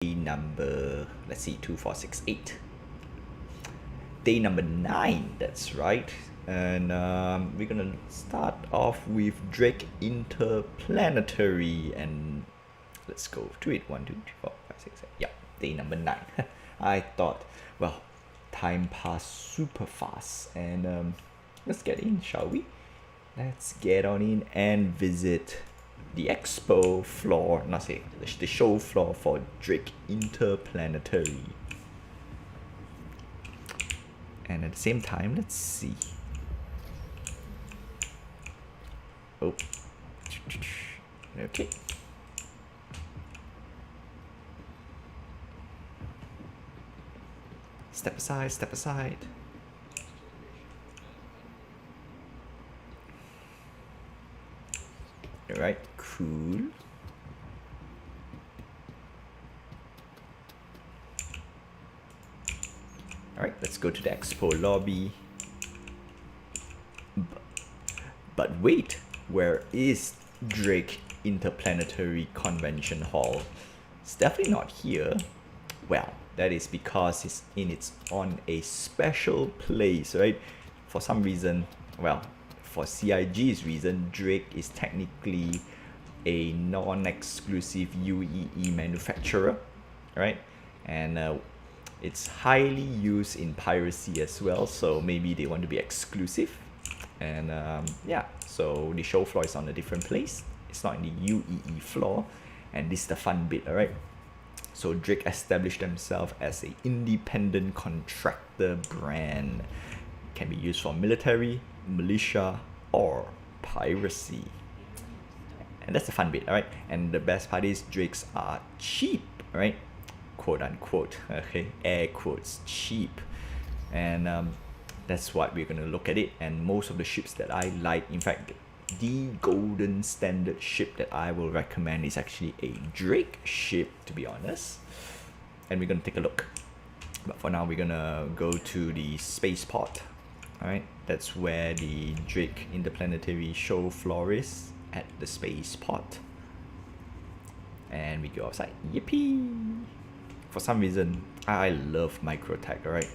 number, let's see, 2, 4, 6, 8. Day number 9, that's right. And we're gonna start off with Drake Interplanetary, and let's go to it. 1, 2, 3, 4, 5, 6, 7. Yeah, day number 9. I thought, well, time passed super fast, and let's get in, shall we? Let's get on in and visit the expo floor, not say the show floor for Drake Interplanetary. And at the same time, let's see. Oh, okay. Step aside, step aside. Alright, cool. Alright, let's go to the expo lobby. But wait, where is Drake Interplanetary Convention Hall? It's definitely not here. Well, that is because it's on a special place, right? For some reason, well, for CIG's reason, Drake is technically a non-exclusive UEE manufacturer, right? And it's highly used in piracy as well, so maybe they want to be exclusive. And yeah, so the show floor is on a different place. It's not in the UEE floor, and this is the fun bit, alright? So Drake established themselves as an independent contractor brand. Can be used for military, militia, or piracy. And that's the fun bit, alright? And the best part is Drakes are cheap, right? Quote unquote, okay, air quotes, cheap. And that's what we're gonna look at it. And most of the ships that I like, in fact, the golden standard ship that I will recommend is actually a Drake ship, to be honest. And we're gonna take a look. But for now, we're gonna go to the spaceport. Alright, that's where the Drake Interplanetary show floor is, at the spaceport. And we go outside. Yippee! For some reason, I love Microtech, alright?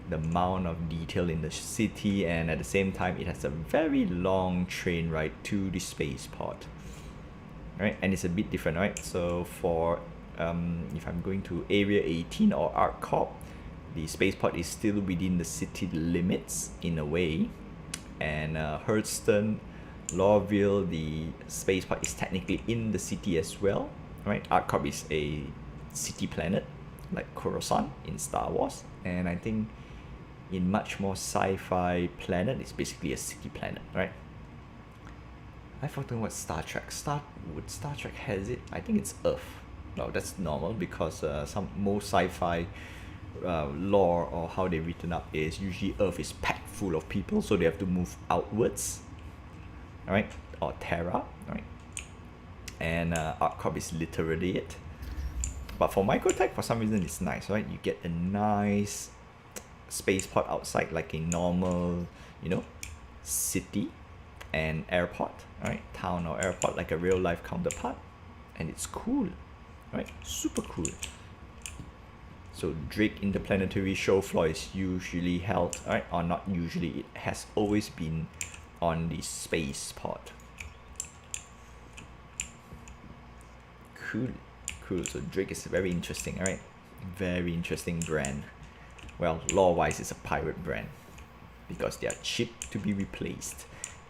The amount of detail in the city, and at the same time, it has a very long train ride to the spaceport. Right, and it's a bit different, right? So for if I'm going to Area 18 or ArcCorp, the spaceport is still within the city limits in a way, and Hurston, Lorville, the spaceport is technically in the city as well, right? ArcCorp is a city planet like Coruscant in Star Wars, and I think in much more sci-fi planet, it's basically a city planet, right? I've forgotten what Star Trek. Would Star Trek has it? I think it's Earth. No, that's normal because most sci-fi lore or how they've written up is usually Earth is packed full of people, so they have to move outwards, right? Or Terra, right? And ArcCorp is literally it. But for Microtech, for some reason, it's nice, right? You get a nice spaceport outside, like a normal, you know, city and airport, right? Town or airport, like a real life counterpart, and it's cool, right? Super cool. So Drake Interplanetary show floor is usually held, right? Or not usually, it has always been on the spaceport. Cool. Cool. So Drake is very interesting, alright? Very interesting brand. Well, lore-wise, it's a pirate brand because they are cheap to be replaced.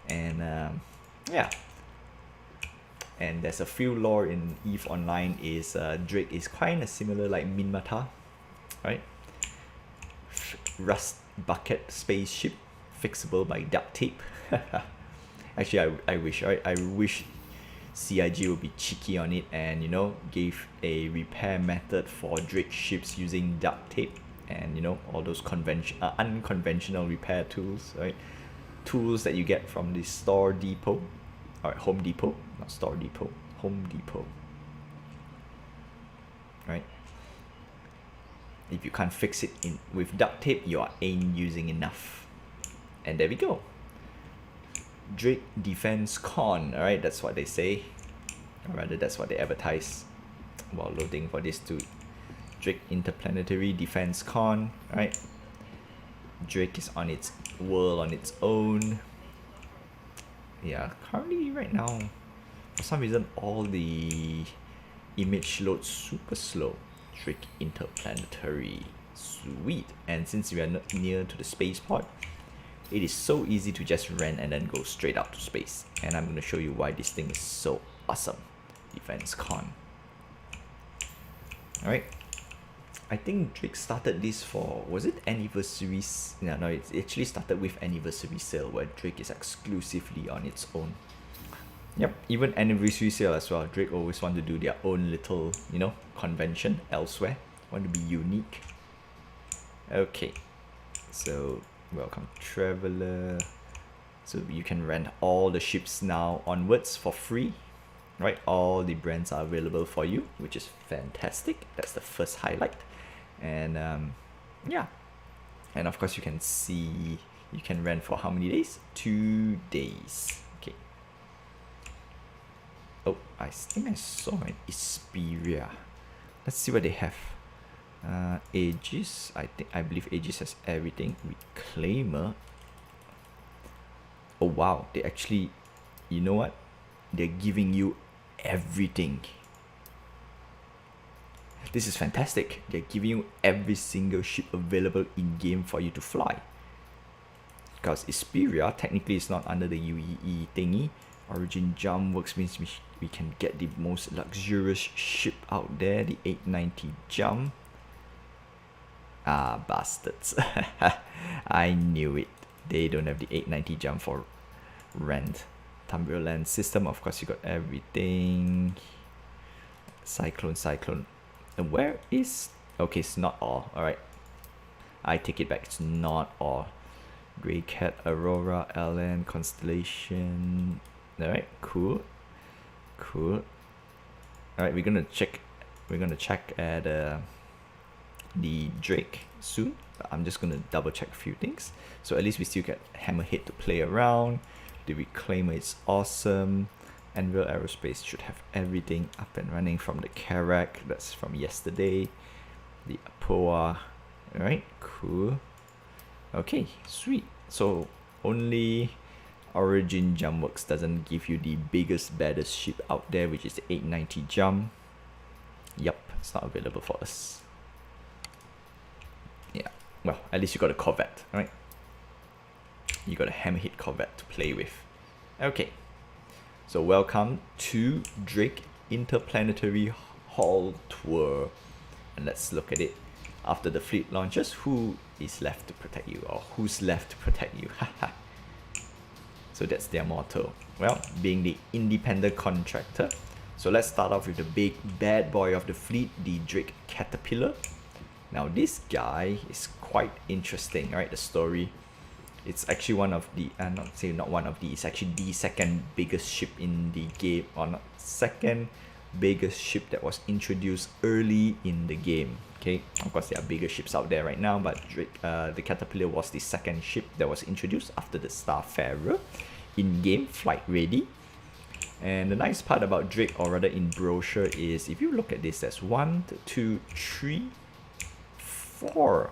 And yeah. And there's a few lore in EVE Online is Drake is kind of similar like Minmata, right? Rust bucket spaceship, fixable by duct tape. Actually, I wish, right? I wish CIG would be cheeky on it and, you know, gave a repair method for Drake ships using duct tape and, you know, all those unconventional repair tools, right? Tools that you get from the store depot, or Home Depot, not store depot, Home Depot, right? If you can't fix it with duct tape, you ain't using enough. And there we go. Drake Defense Con, alright, that's what they say. Or rather, that's what they advertise. while loading for this to Drake Interplanetary Defense Con, right? Drake is on its world on its own. Yeah, currently right now, for some reason, all the image loads super slow. Drake Interplanetary, sweet. And since we are not near to the spaceport, it is so easy to just rent and then go straight out to space. And I'm going to show you why this thing is so awesome. Defense Con. Alright. I think Drake started this for, was it anniversaries? No, it actually started with anniversary sale where Drake is exclusively on its own. Yep, even anniversary sale as well. Drake always want to do their own little, you know, convention elsewhere. Want to be unique. Okay, so welcome Traveler. So you can rent all the ships now onwards for free. Right, all the brands are available for you, which is fantastic. That's the first highlight. And yeah, and of course you can see you can rent for how many days? 2 days. Okay. Oh, I think I saw an Xperia. Let's see what they have. Aegis. I believe Aegis has everything. Reclaimer. Oh wow, they actually, you know what? They're giving you everything. This is fantastic. They're giving you every single ship available in game for you to fly. Because Xperia technically is not under the UEE thingy. Origin Jump Works means we can get the most luxurious ship out there, the 890 Jump. Ah, bastards. I knew it. They don't have the 890 Jump for rent. Tumberland system, of course you got everything. Cyclone. And where is, okay, it's not all. Alright, I take it back, it's not all. Grey Cat, Aurora, LN, Constellation. Alright, cool. Alright, we're gonna check at the Drake soon. I'm just gonna double check a few things. So at least we still get Hammerhead to play around. The Reclaimer is awesome. Anvil Aerospace should have everything up and running from the Karak. That's from yesterday. The Apoa. Alright, cool. Okay, sweet. So only Origin Jump Works doesn't give you the biggest, baddest ship out there, which is the 890 Jump. Yup, it's not available for us. Yeah, well, at least you got a Corvette, right? You got a Hammerhead Corvette to play with. Okay. So welcome to Drake Interplanetary Hall Tour. And let's look at it. After the fleet launches, who is left to protect you? Or who's left to protect you? Haha. So that's their motto. Well, being the independent contractor. So let's start off with the big bad boy of the fleet, the Drake Caterpillar. Now this guy is quite interesting, right? The story. It's actually one of the, not one of the, it's actually the second biggest ship in the game, or not second biggest ship that was introduced early in the game. Okay, of course there are bigger ships out there right now, but Drake, the Caterpillar was the second ship that was introduced after the Starfarer, in game, flight ready. And the nice part about Drake, or rather in brochure, is if you look at this, there's 1, 2, 3, 4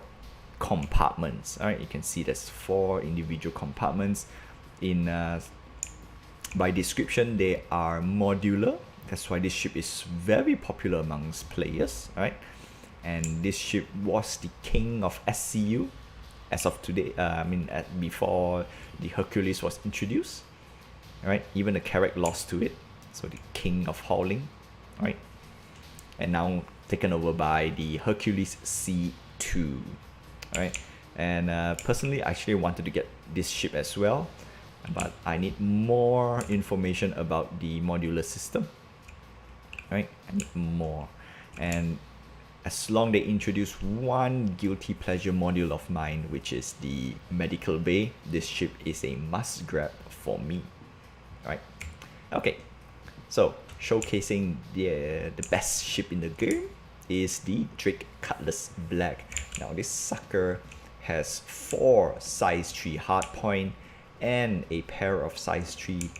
compartments. All right, you can see there's 4 individual compartments. In by description, they are modular. That's why this ship is very popular amongst players. All right, and this ship was the king of SCU as of today. Before the Hercules was introduced. All right, even the Karak lost to it. So the king of hauling. All right, and now taken over by the Hercules C2. Alright, and personally I actually wanted to get this ship as well, but I need more information about the modular system. Right, I need more. And as long they introduce one guilty pleasure module of mine, which is the medical bay, this ship is a must grab for me. Right, okay, so showcasing the best ship in the game is the Drake Cutlass Black. Now this sucker has 4 size 3 hardpoint and a pair of size 3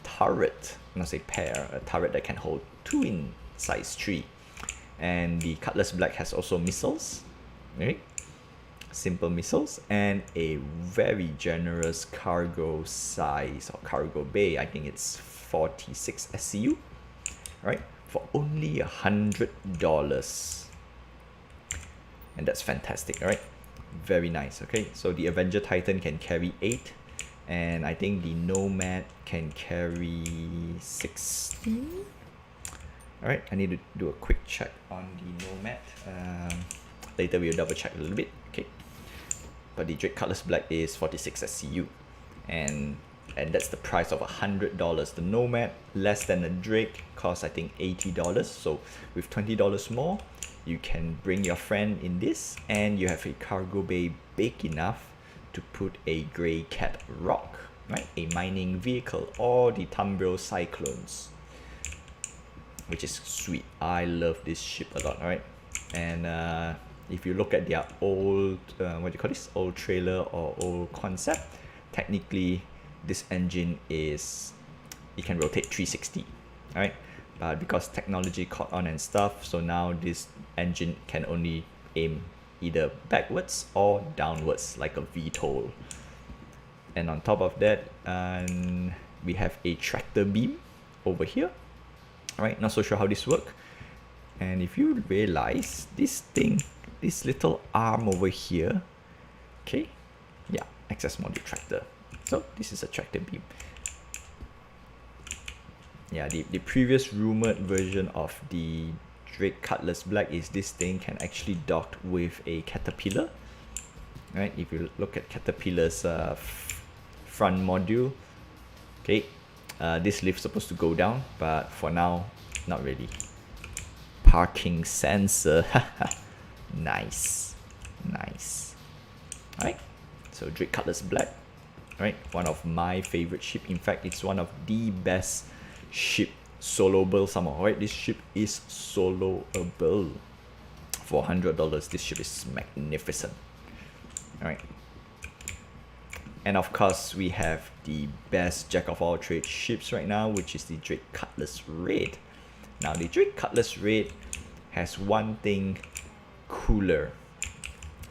turret. Not say pair, a turret that can hold 2 in size 3. And the Cutlass Black has also missiles, right? Simple missiles, and a very generous cargo size or cargo bay. I think it's 46 SCU, right? For only $100. And that's fantastic, right? Very nice. Okay, so the Avenger Titan can carry 8, and I think the Nomad can carry 16. Alright, I need to do a quick check on the Nomad. Later we'll double check a little bit. Okay, but the Drake Cutlass Black is 46 SCU, and that's the price of $100. The Nomad, less than the Drake, costs I think $80. So with $20 more, you can bring your friend in this, and you have a cargo bay big enough to put a Grey Cat Rock, right? A mining vehicle, or the Tumbril Cyclones, which is sweet. I love this ship a lot, right? And if you look at their old, what do you call this? Old trailer or old concept, technically this engine is, it can rotate 360, right? But because technology caught on and stuff, so now this engine can only aim either backwards or downwards like a VTOL. And on top of that, we have a tractor beam over here. Alright, not so sure how this works. And if you realize this thing, this little arm over here, okay, yeah, access module tractor. So this is a tractor beam. Yeah, the previous rumored version of the Drake Cutlass Black is this thing can actually dock with a Caterpillar. Right, if you look at Caterpillar's front module, okay, this lift's supposed to go down, but for now, not really. Parking sensor, nice, nice. Alright, so Drake Cutlass Black, right, one of my favorite ship. In fact, it's one of the best ship soloable somehow, right? This ship is soloable. For $100, this ship is magnificent. Alright, and of course we have the best jack of all trades ships right now, which is the Drake Cutlass Red. Now the Drake Cutlass Red has one thing cooler,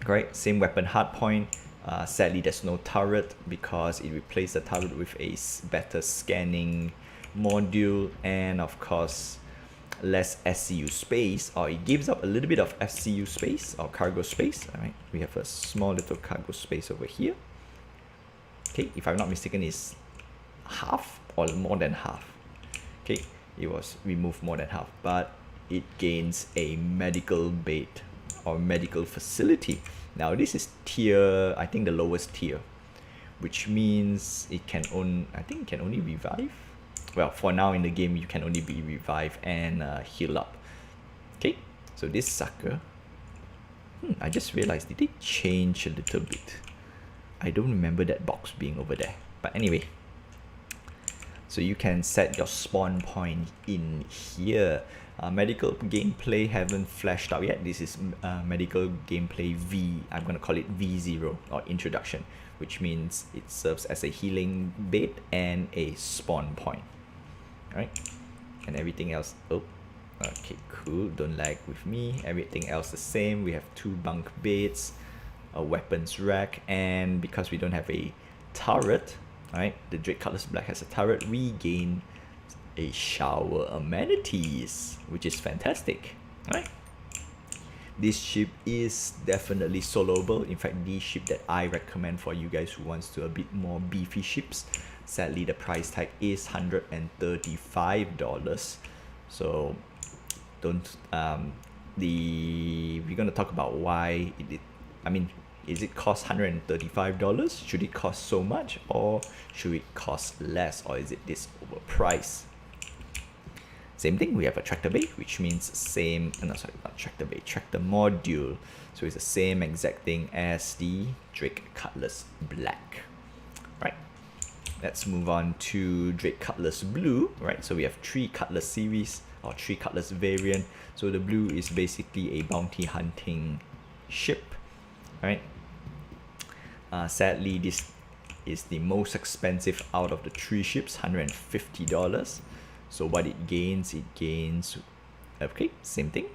right? Same weapon hardpoint. Sadly there's no turret because it replaced the turret with a better scanning module, and of course less SCU space, or it gives up a little bit of SCU space or cargo space. Alright, we have a small little cargo space over here. Okay, if I'm not mistaken, it's half or more than half. Okay, it was removed more than half, but it gains a medical bay or medical facility. Now this is tier, I think the lowest tier, which means it can I think it can only revive. Well, for now in the game, you can only be revived and heal up. Okay, so this sucker, I just realized, did it change a little bit? I don't remember that box being over there. But anyway, so you can set your spawn point in here. Medical gameplay haven't flashed out yet. This is medical gameplay V. I'm going to call it V0 or introduction, which means it serves as a healing bed and a spawn point. Right, and everything else, oh, okay, cool, don't lag with me. Everything else the same. We have 2 bunk beds, a weapons rack, and because we don't have a turret, right, the Drake Cutlass Black has a turret, we gain a shower amenities, which is fantastic. Right, this ship is definitely soloable. In fact, the ship that I recommend for you guys who wants to a bit more beefy ships. Sadly, the price tag is $135. So don't we're gonna talk about why is it cost $135? Should it cost so much, or should it cost less, or is it this overpriced? Same thing, we have a tractor bay, which means same, no, sorry, not tractor bay, tractor module. So it's the same exact thing as the Drake Cutlass Black. Right, let's move on to Drake Cutlass Blue. Right, so we have 3 Cutlass series or 3 Cutlass variant. So the blue is basically a bounty hunting ship. Right, sadly this is the most expensive out of the 3 ships, $150. So what it gains, okay, same thing,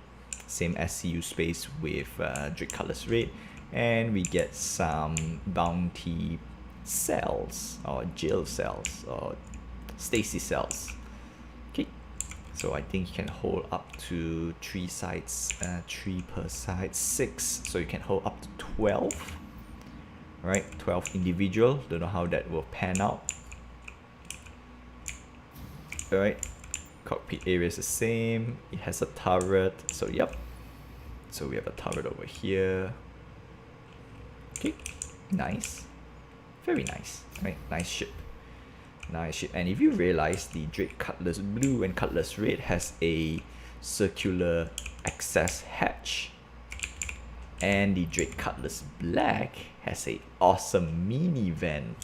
same SCU space with Drake Cutlass Red, and we get some bounty cells or jail cells or stasis cells. Okay, so I think you can hold up to 3 sides, 3 per side, 6, so you can hold up to 12. Right, 12 individual. Don't know how that will pan out. Alright, cockpit area is the same. It has a turret, so yep. So we have a turret over here. Okay, nice. Very nice. Right, nice ship. Nice ship. And if you realize, the Drake Cutlass Blue and Cutlass Red has a circular access hatch. And the Drake Cutlass Black has a awesome minivan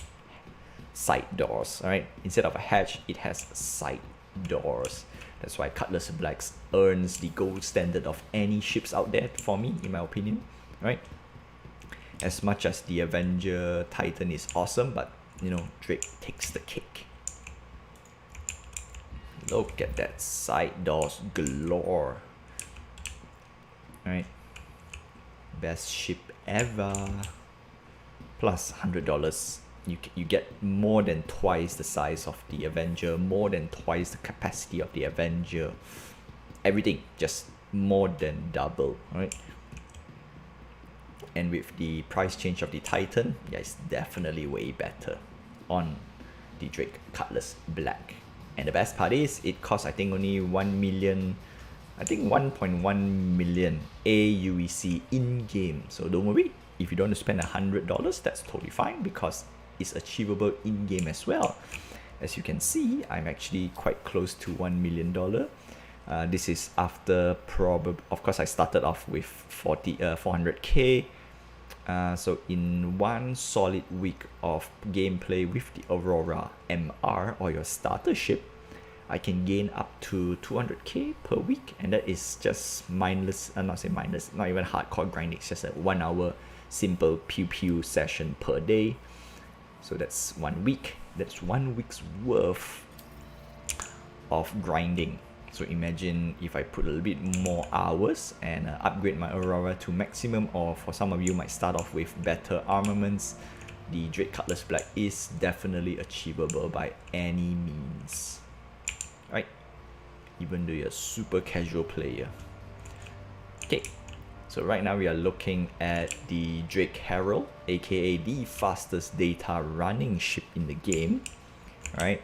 side doors. Alright, instead of a hatch, it has side doors. That's why Cutlass Blacks earns the gold standard of any ships out there for me, in my opinion. Right? As much as the Avenger Titan is awesome, but you know, Drake takes the cake. Look at that side doors galore. Alright, best ship ever. Plus $100, you get more than twice the size of the Avenger, more than twice the capacity of the Avenger. Everything just more than double, right? And with the price change of the Titan, yeah, it's definitely way better on the Drake Cutlass Black. And the best part is, it costs I think only 1 million, I think 1.1 million AUEC in-game. So don't worry, if you don't want to spend $100, that's totally fine, because it's achievable in-game as well. As you can see, I'm actually quite close to $1 million. This is after of course I started off with 400k. So in one solid week of gameplay with the Aurora MR, or your starter ship, I can gain up to 200k per week, and that is just mindless, not say mindless, not even hardcore grinding. It's just a 1 hour simple pew pew session per day. So that's 1 week. That's 1 week's worth of grinding. So imagine if I put a little bit more hours and upgrade my Aurora to maximum, or for some of you might start off with better armaments, the Drake Cutlass Black is definitely achievable by any means. Right? Even though you're a super casual player. Okay, so right now we are looking at the Drake Herald, aka the fastest data running ship in the game. Right?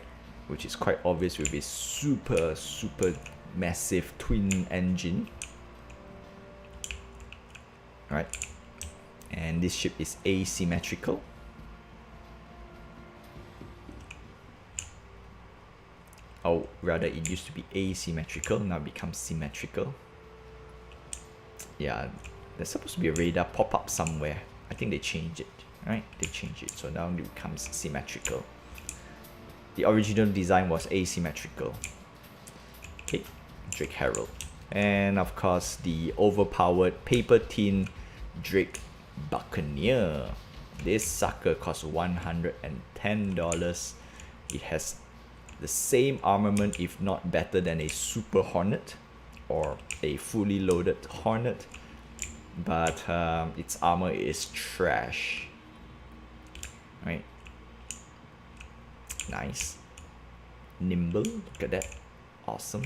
Which is quite obvious with its super massive twin engine. Right, and this ship is asymmetrical. Oh, rather it used to be asymmetrical, now it becomes symmetrical. Yeah, there's supposed to be a radar pop up somewhere. I think they changed it, right? They changed it, so now it becomes symmetrical. The original design was asymmetrical. Okay, Drake Herald. And of course, the overpowered paper tin Drake Buccaneer. This sucker costs $110. It has the same armament, if not better than a Super Hornet or a fully loaded Hornet, but its armor is trash. Right? Nice. Nimble, look at that. Awesome.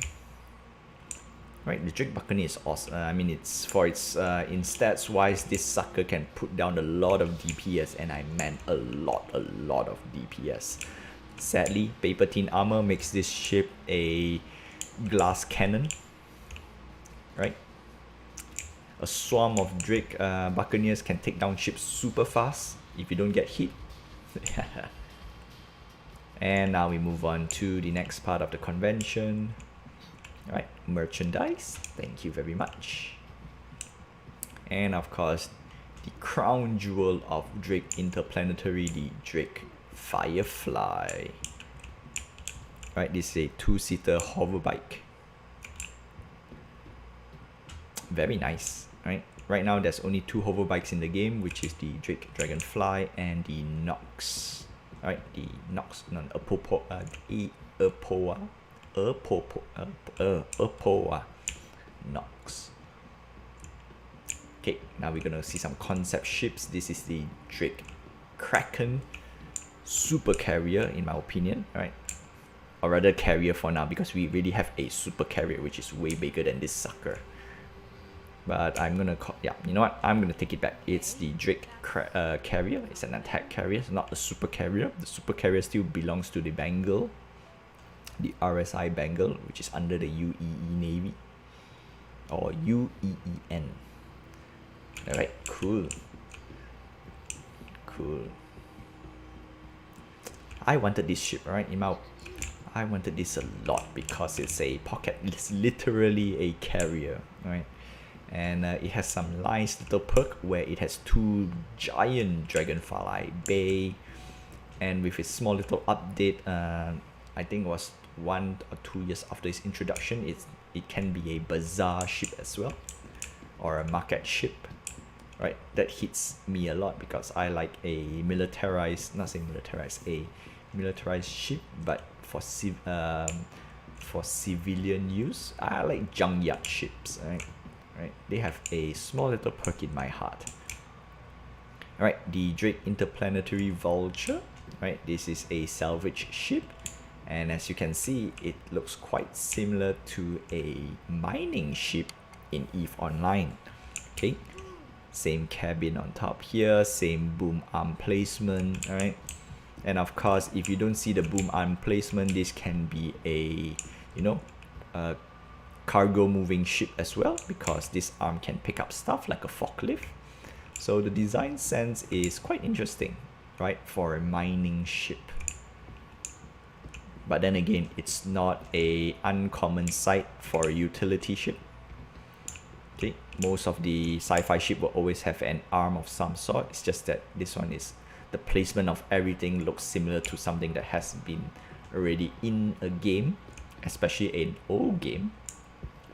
Right, the Drake Buccaneer is awesome. I mean, it's for its in stats wise, this sucker can put down a lot of DPS, and I meant a lot of DPS. Sadly, paper tin armor makes this ship a glass cannon. Right? A swarm of Drake Buccaneers can take down ships super fast if you don't get hit. And now we move on to the next part of the convention. Alright, merchandise. Thank you very much. And of course, the crown jewel of Drake Interplanetary, the Drake Firefly. Right, this is a 2-seater hover bike. Very nice, right? Right now, there's only 2 hover bikes in the game, which is the Drake Dragonfly and the Nox. Alright, the Nox, no, Apoa Nox. Okay, now we're gonna see some concept ships. This is the Drake Kraken super carrier, in my opinion, right? Or rather carrier for now, because we really have a super carrier which is way bigger than this sucker. But I'm gonna call, yeah, you know what? I'm gonna take it back. It's the Drake carrier. It's an attack carrier, it's not the super carrier. The super carrier still belongs to the Bengal, the RSI Bengal, which is under the UEE Navy or UEEN. Alright, cool. Cool. I wanted this ship, right? I wanted this a lot because it's a pocket. It's literally a carrier, right? And it has some nice little perk where it has 2 giant dragonfly bay, and with a small little update, I think it was 1 or 2 years after its introduction, it can be a bazaar ship as well, or a market ship, right? That hits me a lot because I like a militarized, not saying militarized, a militarized ship, but for civilian use. I like junkyard ships, right? They have a small little perk in my heart. Alright, the Drake Interplanetary Vulture, right? This is a salvage ship, and as you can see, it looks quite similar to a mining ship in EVE Online. Okay, same cabin on top here, same boom arm placement, alright? And of course, if you don't see the boom arm placement, this can be a, you know, a cargo moving ship as well, because this arm can pick up stuff like a forklift. So the design sense is quite interesting, right, for a mining ship. But then again, it's not a uncommon sight for a utility ship. Okay, most of the sci-fi ship will always have an arm of some sort. It's just that this one is, the placement of everything looks similar to something that has been already in a game, especially an old game.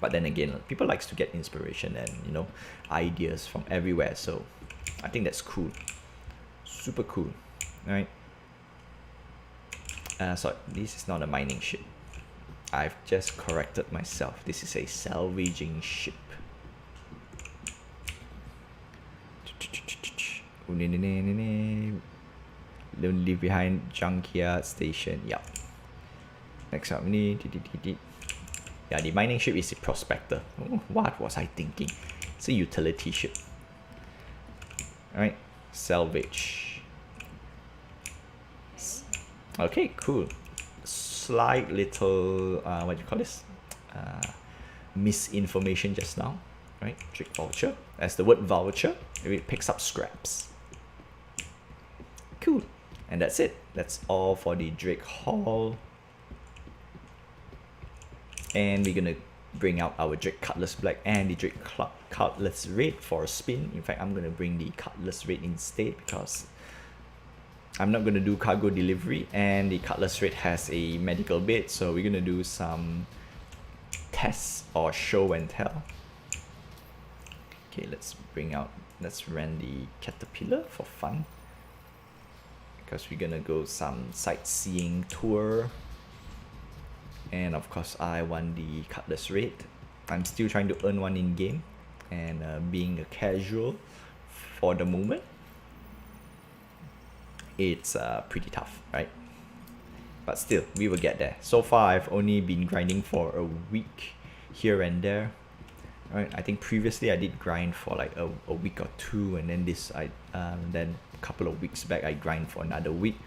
But then again, people likes to get inspiration and, you know, ideas from everywhere. So I think that's cool, super cool, right? Sorry, this is not a mining ship. I've just corrected myself. This is a salvaging ship. Don't leave behind junkyard station. Yep. Next up, yeah, the mining ship is a Prospector. Oh, what was I thinking? It's a utility ship. Alright, salvage. Okay, cool. Slight little, what do you call this? Misinformation just now, right? Drake Vulture. As the word Vulture, it picks up scraps. Cool. And that's it. That's all for the Drake haul. And we're gonna bring out our Drake Cutlass Black and the Drake Cutlass Red for a spin. In fact, I'm gonna bring the Cutlass Red instead because I'm not gonna do cargo delivery, and the Cutlass Red has a medical bed, so we're gonna do some tests or show and tell. Okay, let's run the Caterpillar for fun, because we're gonna go some sightseeing tour. And of course, I want the Cutlass Red. I'm still trying to earn one in game, and being a casual for the moment, it's pretty tough, right? But still, we will get there. So far, I've only been grinding for a week here and there. Right? I think previously I did grind for like a week or two, and then then a couple of weeks back I grind for another week,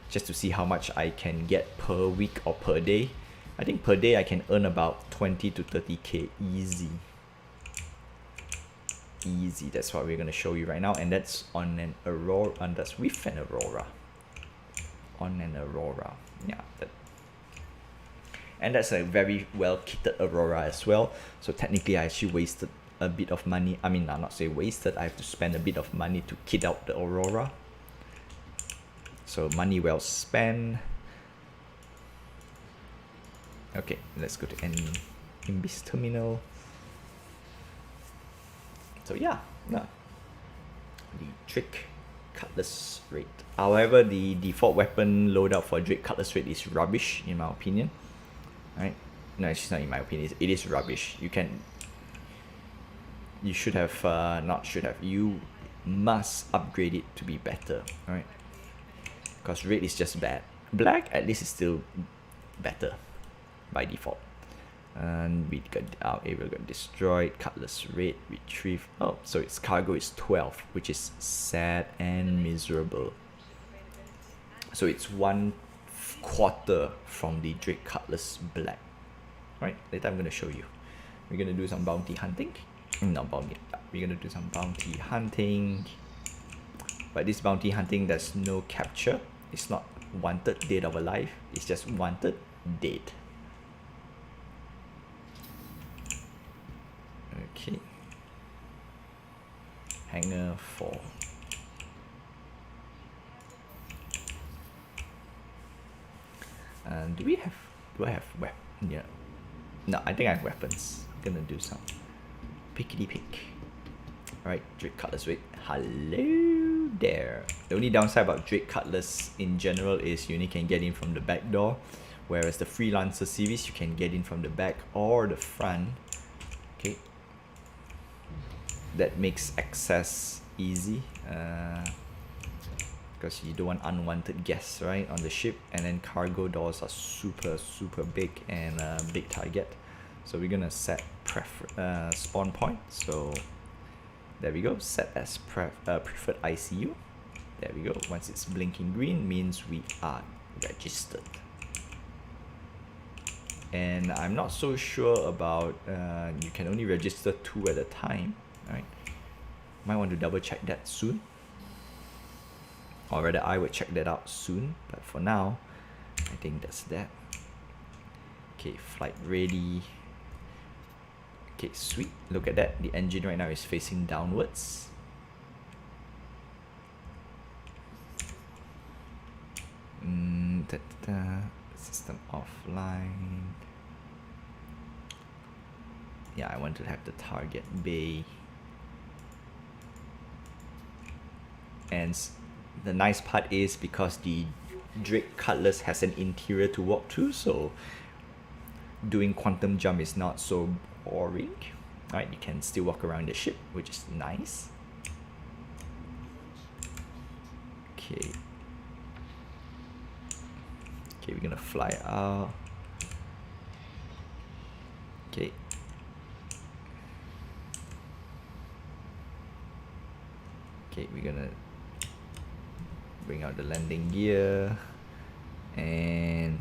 just to see how much I can get per week or per day. I think per day I can earn about 20 to 30k easy. Easy, that's what we're gonna show you right now, and that's on an Aurora, and that's with an Aurora. On an Aurora, yeah. And that's a very well kitted Aurora as well. So technically I actually wasted a bit of money. I mean, I'm not saying wasted, I have to spend a bit of money to kit out the Aurora. So money well spent. Okay, let's go to Invictus Terminal. So yeah, the Drake Cutlass Red. However, the default weapon loadout for Drake Cutlass Red is rubbish in my opinion. Right? No, it's not in my opinion. It is rubbish. You can you should have, not should have, you must upgrade it to be better, alright? Because red is just bad. Black at least is still better by default. And we got, our area got destroyed. Cutlass red, retrieve. Oh, so its cargo is 12, which is sad and miserable. So it's 1/4 from the Drake Cutlass black. Right, later I'm gonna show you. We're gonna do some bounty hunting. No bounty. We're gonna do some bounty hunting. But this bounty hunting, there's no capture. It's not wanted, dead or alive. It's just wanted, dead. Okay. Hangar 4. And do I have weapons? Yeah. No, I think I have weapons. I'm gonna do some pickety pick. Alright, Drake Cutlass, wait. Hello there. The only downside about Drake Cutlass in general is you only can get in from the back door, whereas the Freelancer series you can get in from the back or the front. Okay. That makes access easy. Because you don't want unwanted guests, right, on the ship, and then cargo doors are super big and big target. So we're gonna set spawn point. So there we go, set as preferred ICU. There we go. Once it's blinking green means we are registered. And I'm not so sure about you can only register 2 at a time. Alright, might want to double check that soon. Or rather, I would check that out soon. But for now, I think that's that. Okay, flight ready. Okay, sweet. Look at that. The engine right now is facing downwards. System offline. Yeah, I want to have the target bay. And the nice part is because the Drake Cutlass has an interior to walk through, so doing quantum jump is not so boring. Alright, you can still walk around the ship, which is nice. Okay. Okay, we're gonna fly out. Okay. Okay, we're gonna bring out the landing gear and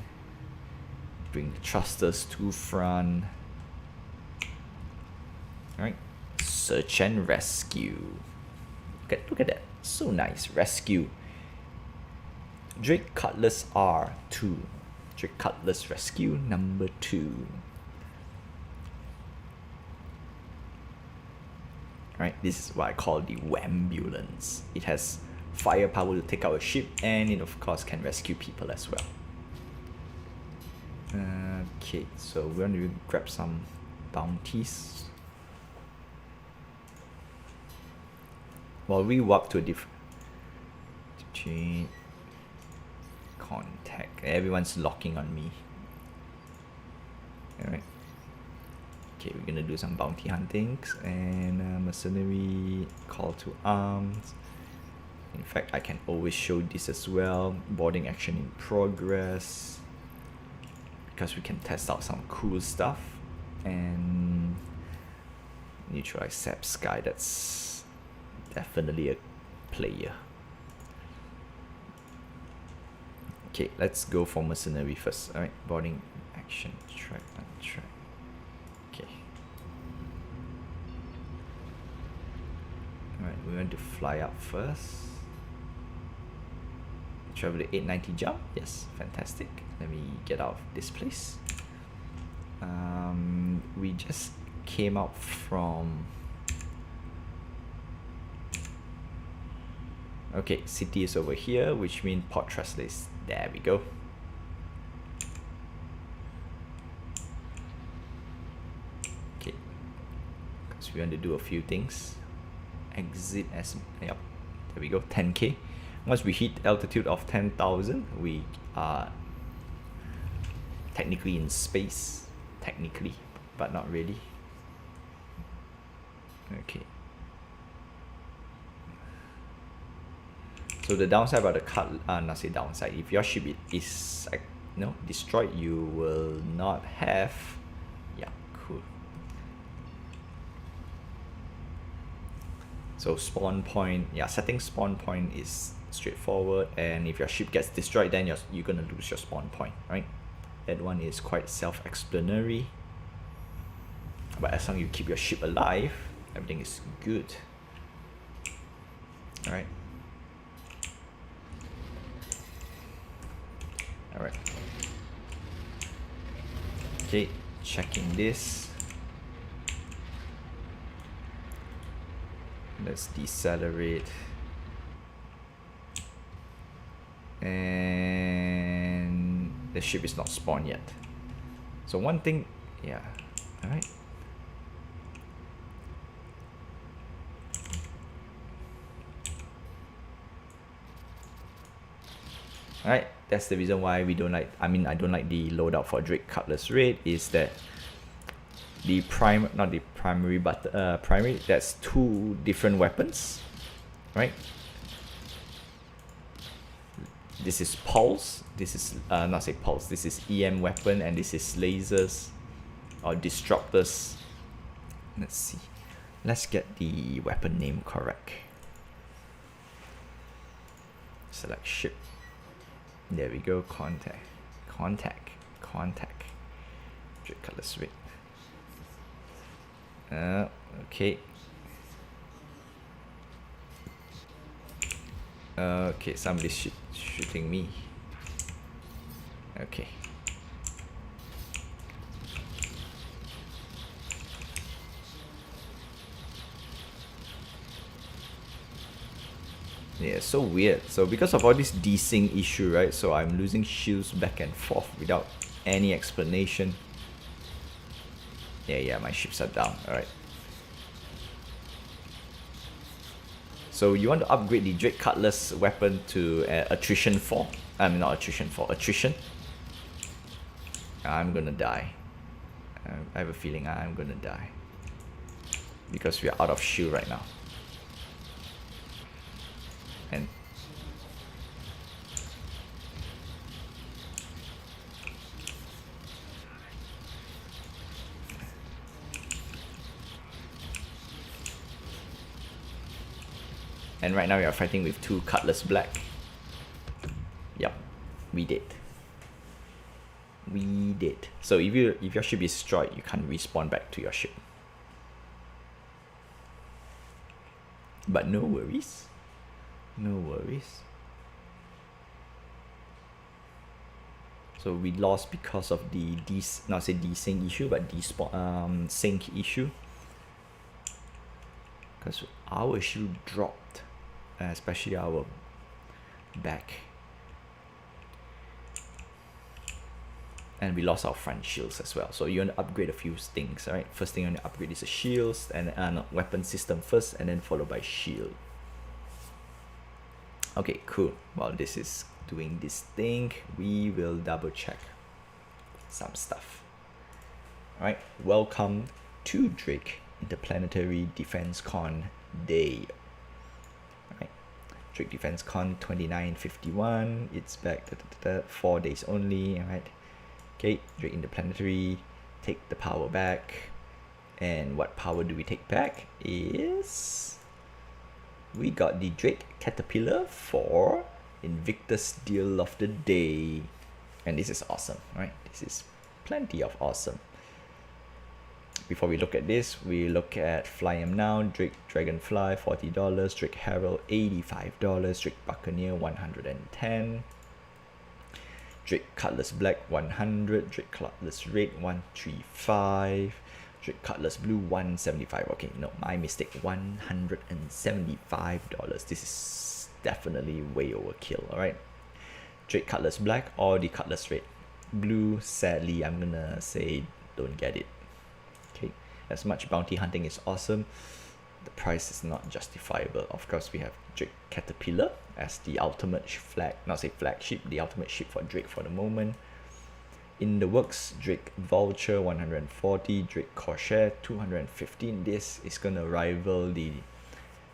bring the thrusters to front. Alright, search and rescue. Look at that, so nice. Rescue. Drake Cutlass R2. Drake Cutlass Rescue number 2. Right, this is what I call the Wambulance. It has firepower to take out a ship, and it of course can rescue people as well. Okay, so we're going to grab some bounties. While we warp to a different contact. Everyone's locking on me. Alright. Okay, we're gonna do some bounty huntings and mercenary, call to arms. In fact, I can always show this as well. Boarding action in progress, because we can test out some cool stuff. And neutralize Sap Sky, that's definitely a player. Okay, let's go for mercenary first. Alright, boarding action, track on track. Okay. Alright, we want to fly up first. Travel to 890 jump. Yes, fantastic. Let me get out of this place. We just came out from... Okay, city is over here, which means port thrust is there. We go. Okay, because we want to do a few things. Exit as, yep, there we go. 10k. Once we hit altitude of 10,000, we are technically in space. Technically, but not really. Okay. So the downside about the not say downside, if your ship is like, destroyed, you will not have, yeah, cool. So spawn point, yeah, setting spawn point is straightforward, and if your ship gets destroyed, then you're gonna lose your spawn point, right? That one is quite self-explanatory. But as long as you keep your ship alive, everything is good. Alright. Alright. Okay, checking this. Let's decelerate. And the ship is not spawned yet. So one thing, yeah, alright. Alright, that's the reason why we don't like, I don't like the loadout for Drake Cutlass Raid, is that the primary, that's two different weapons, right? This is pulse, this is, not say pulse, this is EM weapon, and this is lasers, or disruptors. Let's see, let's get the weapon name correct. Select ship. There we go, contact. Drake Cutlass Raid. Okay. Okay, somebody's shooting me. Okay. Yeah, so weird. So because of all this desync issue, right? So I'm losing shields back and forth without any explanation. Yeah, my ships are down. Alright. So you want to upgrade the Drake Cutlass weapon to attrition 4. Not attrition 4, attrition. I'm gonna die. I have a feeling I'm gonna die. Because we are out of shield right now. And right now we are fighting with two Cutlass Black. Yep, we did. So if your ship is destroyed, you can't respawn back to your ship. But no worries. So we lost because of the not say desync issue, but sync issue. Because our shield dropped, especially our back. And we lost our front shields as well. So you want to upgrade a few things, right? First thing you want to upgrade is the shields and weapon system first, and then followed by shield. Okay, cool. While this is doing this thing, we will double check some stuff. Alright, welcome to Drake Interplanetary Defense Con Day. Alright, Drake Defense Con 2951. It's back 4 days only. Alright. Okay, Drake Interplanetary, take the power back. And what power do we take back is we got the Drake Caterpillar for Invictus Deal of the Day. And this is awesome, right? This is plenty of awesome. Before we look at this, we look at Fly Em Now, Drake Dragonfly $40, Drake Herald $85, Drake Buccaneer $110, Drake Cutlass Black 100, Drake Cutlass Red 135, Drake Cutlass Blue 175. Okay, no, my mistake, $175. This is definitely way overkill. Alright, Drake Cutlass Black or the Cutlass Red. Blue, sadly, I'm gonna say don't get it. Okay, as much bounty hunting is awesome, the price is not justifiable. Of course, we have Drake Caterpillar as the ultimate flagship, the ultimate ship for Drake for the moment. in the works, Drake Vulture 140, Drake Corsair 215. This is going to rival the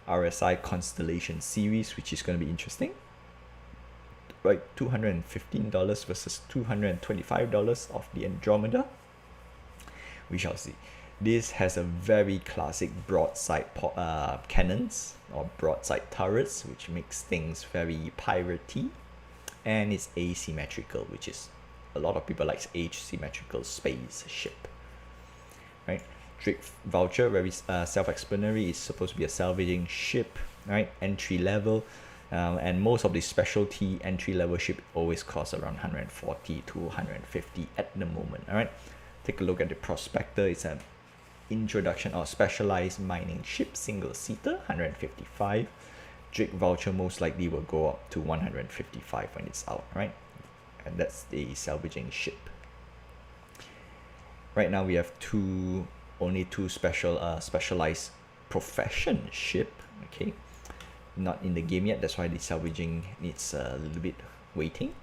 RSI Constellation series, which is going to be interesting. Right, $215 versus $225 of the Andromeda. We shall see. This has a very classic broadside cannons or broadside turrets, which makes things very piratey, and it's asymmetrical, which is a lot of people like asymmetrical space ship. Right, Drake Vulture, very self-explanatory. It's supposed to be a salvaging ship, right? Entry level, and most of the specialty entry level ship always cost around 140 to 150 at the moment. All right, take a look at the Prospector. It's an introduction or specialized mining ship, single seater, 155. Drake Vulture most likely will go up to 155 when it's out, right? And that's the salvaging ship. Right now we have only two specialized profession ship, okay, not in the game yet. That's why the salvaging needs a little bit waiting.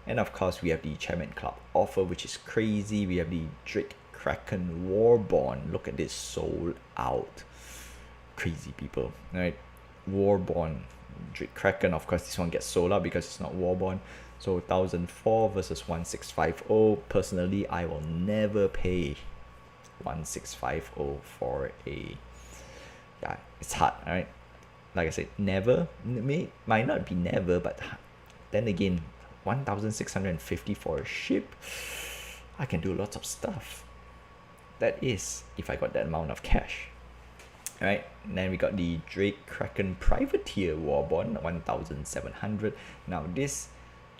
And of course we have the Chairman Club offer, which is crazy. We have the Drake Kraken Warborn. Look at this, sold out. Crazy people, right? Warborn Drake Kraken, of course this one gets sold out because it's not Warborn. So 1004 versus 1650. Personally, I will never pay 1650 for a, yeah, it's hard, right? Like I said, never, might not be never, but then again, 1650 for a ship, I can do lots of stuff. That is, if I got that amount of cash. Alright, then we got the Drake Kraken Privateer Warborn, 1700. Now this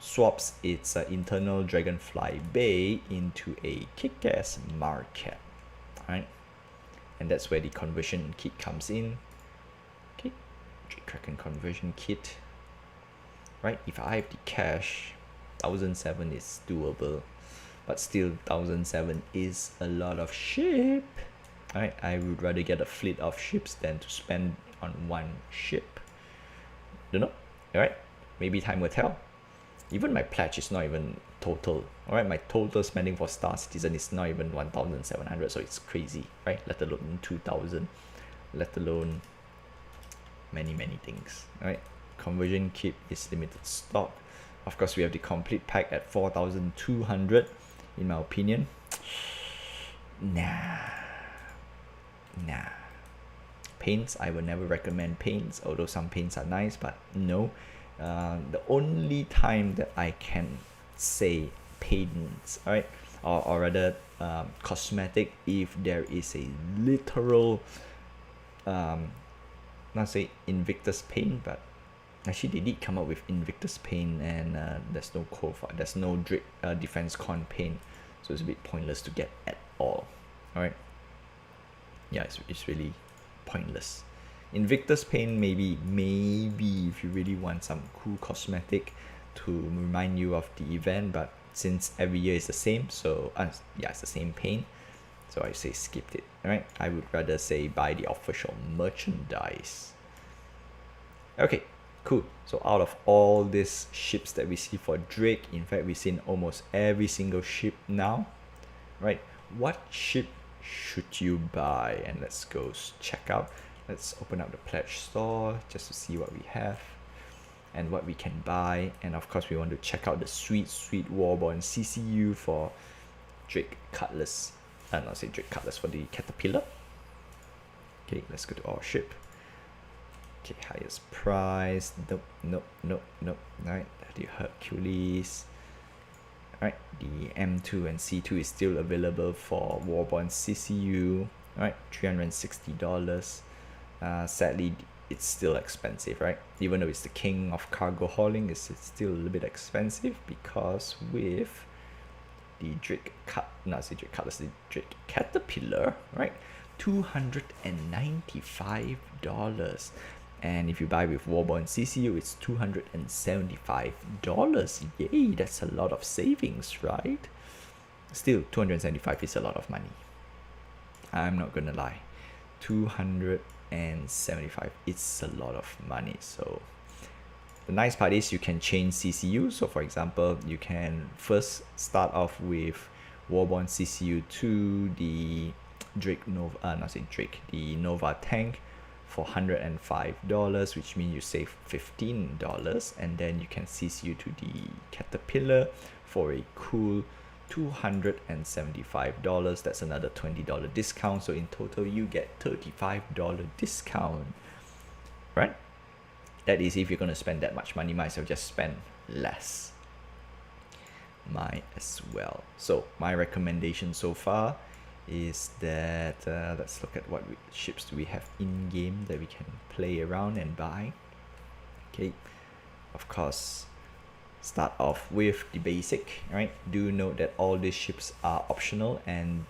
swaps its internal Dragonfly Bay into a kick-ass market. Alright, and that's where the conversion kit comes in. Okay, Drake Kraken conversion kit. Right, if I have the cash, 1007 is doable. But still, 1007 is a lot of ship. Alright, I would rather get a fleet of ships than to spend on one ship. Don't know. Alright, maybe time will tell. Even my pledge is not even total. Alright, my total spending for Star Citizen is not even 1700, so it's crazy, right? Let alone 2000, let alone many things. Alright, conversion kit is limited stock. Of course, we have the complete pack at 4200. In my opinion, nah. Paints, I will never recommend paints, although some paints are nice, but no. The only time that I can say paints, all right, or rather cosmetic, if there is a literal, not say Invictus paint, but actually they did come up with Invictus paint, and there's no core, there's no defense con paint, so it's a bit pointless to get at all. All right, yeah, it's really pointless. Invictus paint, maybe if you really want some cool cosmetic to remind you of the event, but since every year is the same, so yeah, it's the same paint, so I say skip it. All right, I would rather say buy the official merchandise. Okay, cool. So out of all these ships that we see for Drake, in fact we've seen almost every single ship now, right? What ship should you buy? And let's go check out. Let's open up the pledge store just to see what we have and what we can buy. And of course we want to check out the sweet Warborn CCU for Drake Cutlass. Not say Drake Cutlass, for the Caterpillar. Okay, let's go to our ship. Okay, highest price. Nope. Alright, the Hercules. Alright, the M2 and C2 is still available for Warborn CCU. Alright, $360. Sadly, it's still expensive, right? Even though it's the king of cargo hauling, it's still a little bit expensive, because with the Drake Cutlass, the Drake Caterpillar, right? $295. And if you buy with Warborn CCU, it's $275. Yay, that's a lot of savings, right? Still, $275 is a lot of money. I'm not gonna lie. $275, it's a lot of money. So The nice part is you can change CCU. So for example, you can first start off with Warborn CCU to the the Nova tank for $105, which means you save $15, and then you can CCU to the Caterpillar for a cool $275. That's another $20 discount, so in total you get $35 discount, right? That is, if you're going to spend that much money, might as well just spend less. Might as well. So my recommendation so far is that let's look at what ships do we have in game that we can play around and buy. Okay, of course, start off with the basic, right? Do note that all these ships are optional and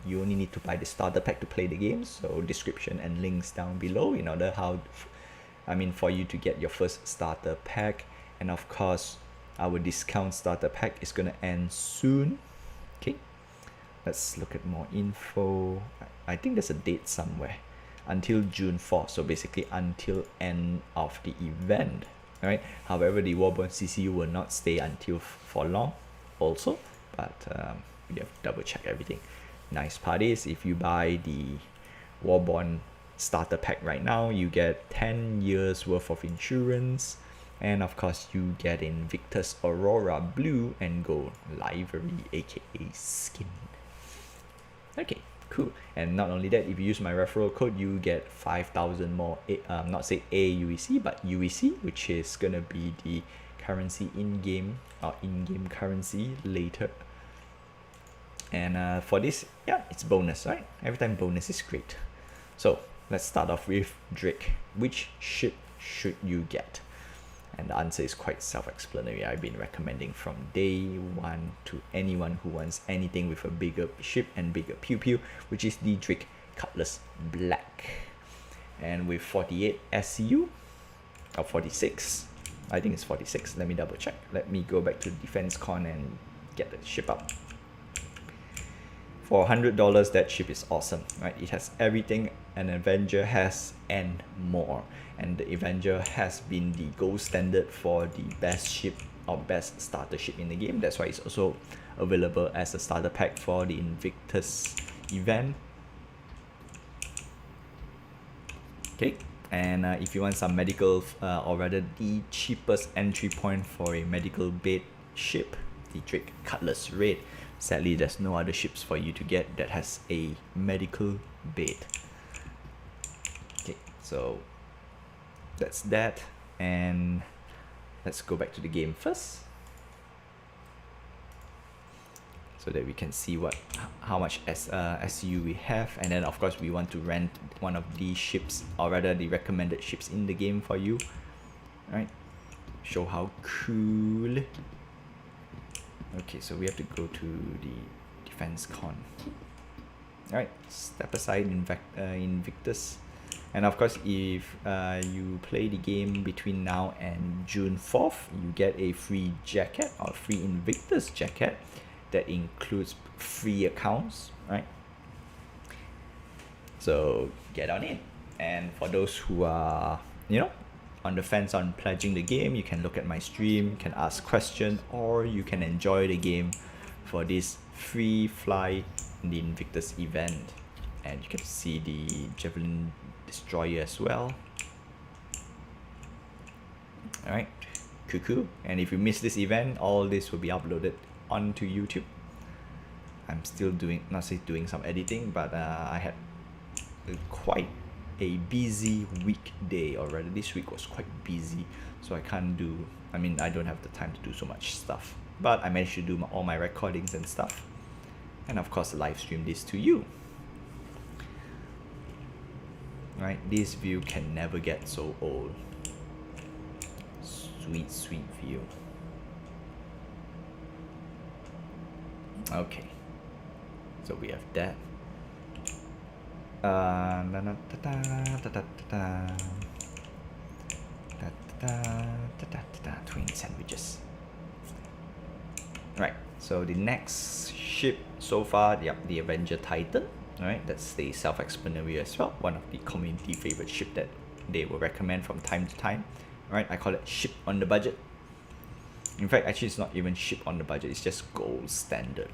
you only need to buy the starter pack to play the game. So description and links down below in order for you to get your first starter pack. And of course, our discount starter pack is gonna end soon. Okay, let's look at more info. I think there's a date somewhere, until June 4th, so basically until end of the event. Right. However, the Warborn CCU will not stay until for long also, but we have to double check everything. Nice part is, if you buy the Warborn starter pack right now, you get 10 years worth of insurance, and of course you get Invictus Aurora blue and gold livery, aka skin. Okay, cool. And not only that, if you use my referral code, you get 5,000 more not say AUEC, but UEC, which is gonna be the currency in-game or in-game currency later. And for this, yeah, it's bonus, right? Every time bonus is great. So let's start off with Drake. Which ship should you get? And the answer is quite self-explanatory. I've been recommending from day one to anyone who wants anything with a bigger ship and bigger pew-pew, which is the Drake Cutlass Black. And with 48 SCU, or 46, I think it's 46. Let me double check. Let me go back to Defense Con and get the ship up. For $100, that ship is awesome, right? It has everything an Avenger has and more. And the Avenger has been the gold standard for the best ship or best starter ship in the game. That's why it's also available as a starter pack for the Invictus event. Okay, and if you want some medical, or rather the cheapest entry point for a medical bait ship, the Drake Cutlass Red. Sadly, there's no other ships for you to get that has a medical bait. Okay, so that's that, and let's go back to the game first so that we can see how much SU we have, and then of course we want to rent one of these ships, or rather the recommended ships in the game for you, right? Show how cool. Okay, so we have to go to the Defense Con. Alright, step aside Invictus. And of course, if you play the game between now and June 4th, you get a free jacket or free Invictus jacket that includes free accounts, right? So get on it. And for those who are, on the fence on pledging the game, you can look at my stream, you can ask questions, or you can enjoy the game for this free fly in the Invictus event. And you can see the Javelin Destroyer as well. Alright, cool. And if you miss this event, all this will be uploaded onto YouTube. I'm still not doing some editing, but I had quite a busy weekday, or rather this week was quite busy, so I don't have the time to do so much stuff, but I managed to do all my recordings and stuff, and of course live stream this to you. Right, this view can never get so old. Sweet view. Okay, so we have that. Twin sandwiches. Right, so the next ship so far, the Avenger Titan. Alright, that's the self-explanatory as well. One of the community favorite ship that they will recommend from time to time. right? I call it ship on the budget. In fact, actually it's not even ship on the budget, it's just gold standard.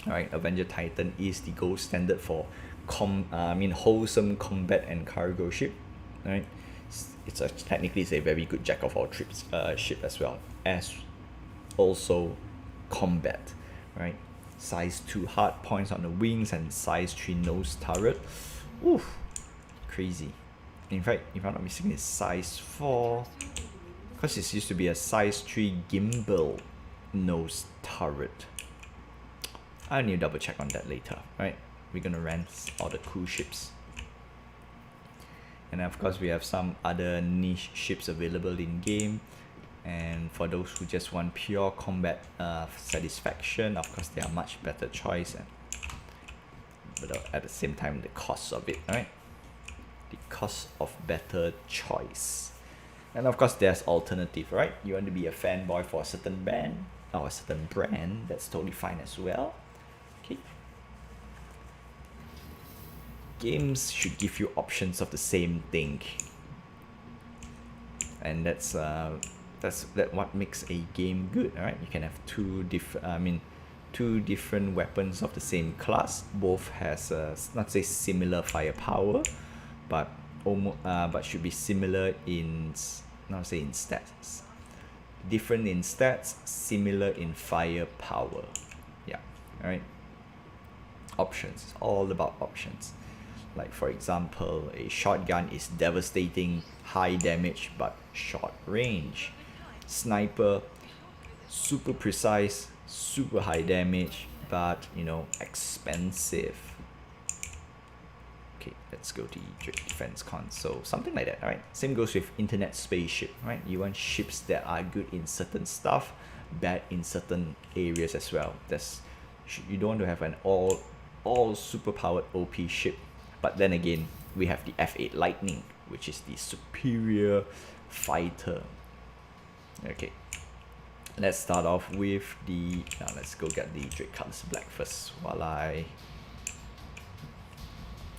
Alright, Avenger Titan is the gold standard for wholesome combat and cargo ship. Right, technically it's a very good jack of all trades ship as well as also combat. Right, size 2 hard points on the wings and size 3 nose turret. Oof, crazy. In fact, if I'm not mistaken, it's size 4 because it used to be a size 3 gimbal nose turret. I need to double check on that later. Right, we're gonna rent all the cool ships. And of course we have some other niche ships available in game, and for those who just want pure combat satisfaction, of course they are much better choice, but at the same time the cost of it, right? The cost of better choice. And of course there's alternative, right? You want to be a fanboy for a certain band or a certain brand, that's totally fine as well. Okay. Games should give you options of the same thing, and that's what makes a game good. All right, you can have two different weapons of the same class. Both has not say similar firepower, but should be similar in stats. Different in stats, similar in firepower. Yeah, all right. Options, all about options. Like for example, a shotgun is devastating, high damage but short range. Sniper, super precise, super high damage, but expensive. Okay, let's go to Drake Defense Console, something like that. Alright, same goes with internet spaceship, right? You want ships that are good in certain stuff, bad in certain areas as well. You don't want to have an all super powered OP ship. But then again, we have the F8 Lightning, which is the superior fighter. Okay, let's start off with let's go get the Drake Cutlass Black first.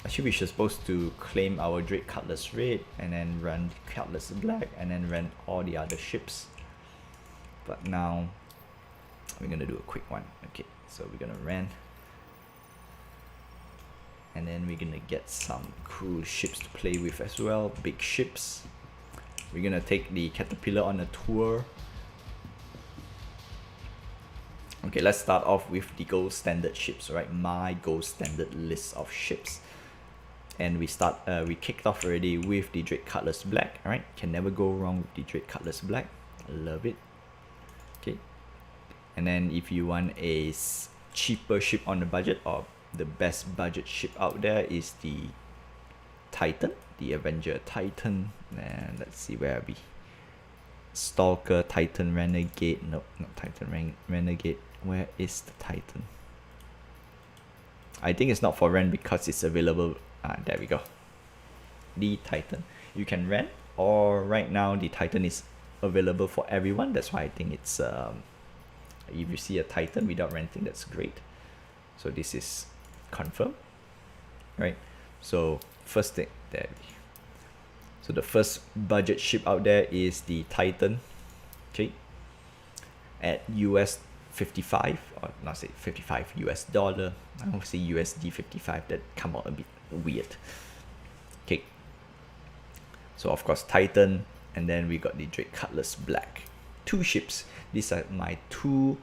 Actually, we're supposed to claim our Drake Cutlass Red and then run Cutlass Black and then run all the other ships. But now we're gonna do a quick one. Okay, so we're gonna run. And then we're gonna get some cool ships to play with as well, big ships. We're gonna take the Caterpillar on a tour. Okay, let's start off with the gold standard ships, right? My gold standard list of ships. And we kicked off already with the Drake Cutlass Black, alright? Can never go wrong with the Drake Cutlass Black. I love it. Okay. And then if you want a cheaper ship on the budget, or the best budget ship out there, is the Titan, the Avenger Titan. And let's see, where are we? Stalker, Titan, Renegade. Nope, not Titan, Renegade. Where is the Titan? I think it's not for rent because it's available. There we go. The Titan. You can rent, or right now the Titan is available for everyone. That's why I think it's if you see a Titan without renting, that's great. So this is confirmed, right? So first thing there. So the first budget ship out there is the Titan. Okay, at US 55, or not say 55 US dollar. I don't say USD 55. That come out a bit weird. Okay. So of course Titan, and then we got the Drake Cutlass Black. Two ships. These are my two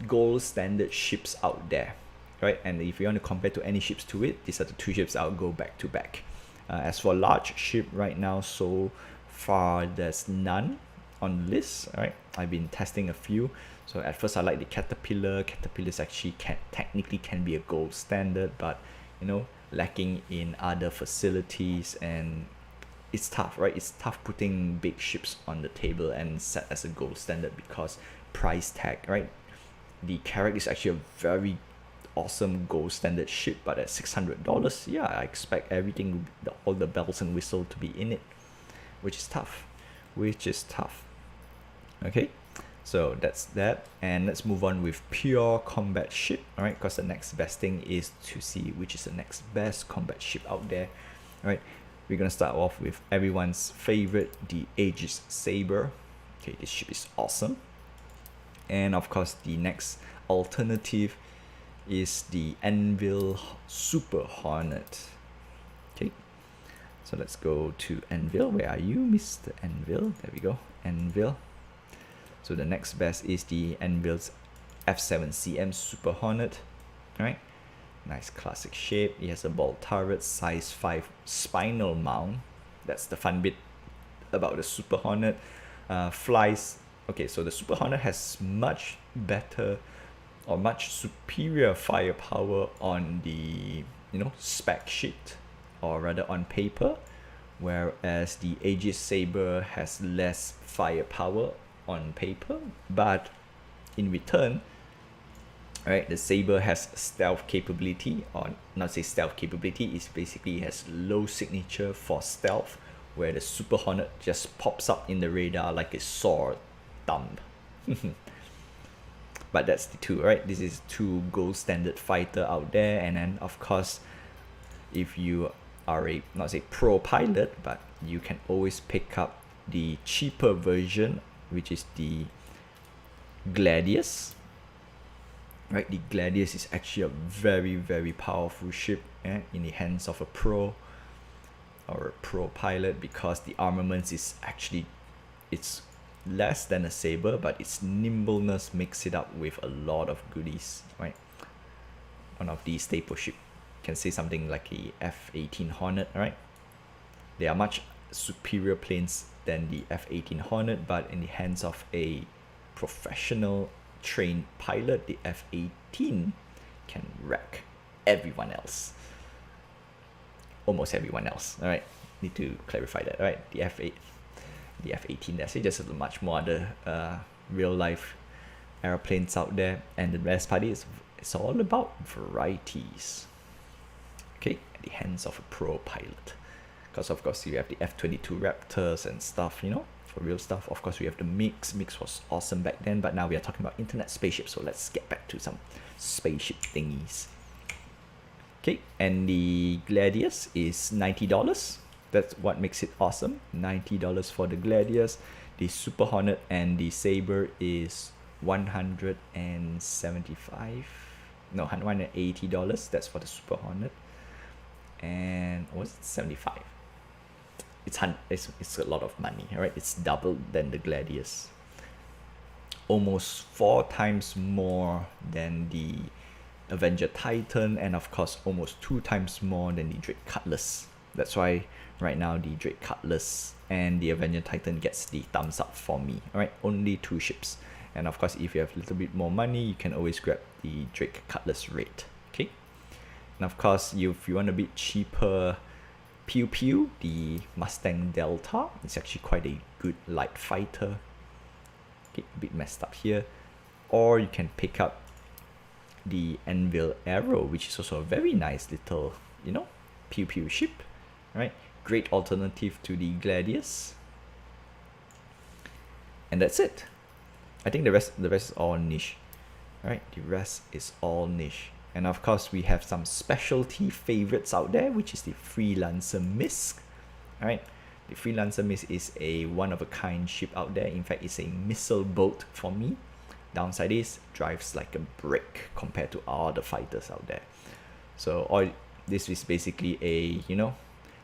gold standard ships out there, right? And if you want to compare to any ships to it, these are the two ships I'll go back to back. As for large ship right now, so far there's none on the list. All right, I've been testing a few. So at first I like the Caterpillar. Caterpillars actually technically can be a gold standard, but lacking in other facilities, and it's tough, right? It's tough putting big ships on the table and set as a gold standard because price tag, right? The Carrack is actually a very awesome gold standard ship, but at $600, yeah, I expect everything, all the bells and whistles to be in it, which is tough. Okay, so that's that, and let's move on with pure combat ship. All right, because the next best thing is to see which is the next best combat ship out there. All right, we're gonna start off with everyone's favorite, the Aegis Sabre. Okay, this ship is awesome. And of course, the next alternative is the Anvil Super Hornet. Okay, so let's go to Anvil. Where are you, Mr. Anvil? There we go, Anvil. So the next best is the Anvil's F7CM Super Hornet. Alright, nice classic shape. It has a ball turret, size 5 spinal mount. That's the fun bit about the Super Hornet. Flies. Okay, so the Super Hornet has much better or much superior firepower on the spec sheet, or rather on paper, whereas the Aegis Sabre has less firepower on paper, but in return, right, the Sabre has stealth capability, or not say stealth capability, it's basically has low signature for stealth, where the Super Hornet just pops up in the radar like a sore thumb. But that's the two, right? This is two gold standard fighter out there, and then of course, if you are a not say pro pilot, but you can always pick up the cheaper version, which is the Gladius. Right, the Gladius is actually a very, very powerful ship in the hands of a pro or a pro pilot, because the armaments is actually, it's less than a Sabre, but its nimbleness makes it up with a lot of goodies, right? One of these staple ship, can say something like the F-18 Hornet, right? They are much superior planes than the F-18 Hornet, but in the hands of a professional trained pilot, the F-18 can wreck everyone else. Almost everyone else, all right? Need to clarify that, right? The F-18, that's it, just a much more other real life airplanes out there, and the best part is it's all about varieties. Okay, at the hands of a pro pilot. Because of course you have the F-22 Raptors and stuff, for real stuff. Of course we have the Mix. Mix was awesome back then, but now we are talking about internet spaceships, so let's get back to some spaceship thingies. Okay, and the Gladius is $90. That's what makes it awesome. $90 for the Gladius. The Super Hornet and the Sabre is $180. That's for the Super Hornet. And what's it, 75? It's a lot of money, all right? It's double than the Gladius, almost 4 times more than the Avenger Titan, and of course almost 2 times more than the Drake Cutlass. That's why right now the Drake Cutlass and the Avenger Titan gets the thumbs up for me. All right, only 2 ships, and of course if you have a little bit more money, you can always grab the Drake Cutlass rate. Okay, and of course if you want a bit cheaper pew pew, the Mustang Delta is actually quite a good light fighter. Okay, a bit messed up here. Or you can pick up the Anvil Arrow, which is also a very nice little pew pew ship, right? Great alternative to the Gladius. And that's it. I think the rest is all niche, right? The rest is all niche. And of course we have some specialty favorites out there, which is the Freelancer Mist. All right, the Freelancer Mist is a one-of-a-kind ship out there. In fact, it's a missile boat for me. Downside is drives like a brick compared to all the fighters out there. So all this is basically a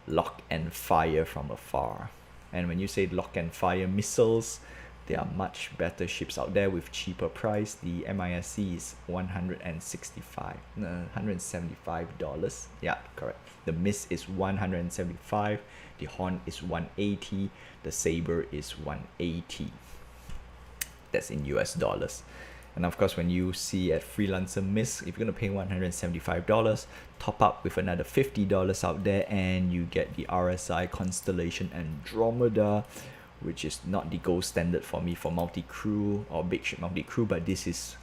lock and fire from afar. And when you say lock and fire missiles, there are much better ships out there with cheaper price. The MISC is $175. Yeah, correct. The Mist is $175. The Horn is $180. The Sabre is $180. That's in US dollars. And of course, when you see at Freelancer Mist, if you're gonna pay $175, top up with another $50 out there, and you get the RSI Constellation Andromeda, which is not the gold standard for me for multi-crew or big ship multi-crew, but this is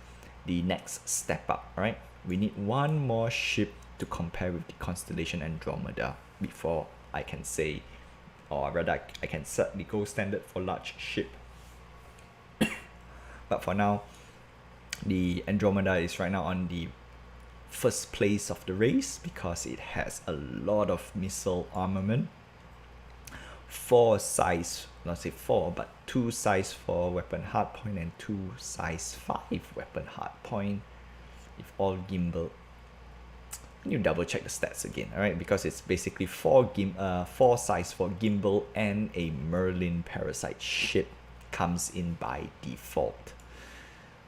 the next step up, right? We need one more ship to compare with the Constellation Andromeda before I can say, or rather I can set the gold standard for large ship. But for now, the Andromeda is right now on the first place of the race because it has a lot of missile armament. not say 4, but 2 size 4 weapon hardpoint and 2 size 5 weapon hardpoint. If all gimbal, you double check the stats again, alright? Because it's basically 4 size 4 gimbal and a Merlin Parasite ship comes in by default.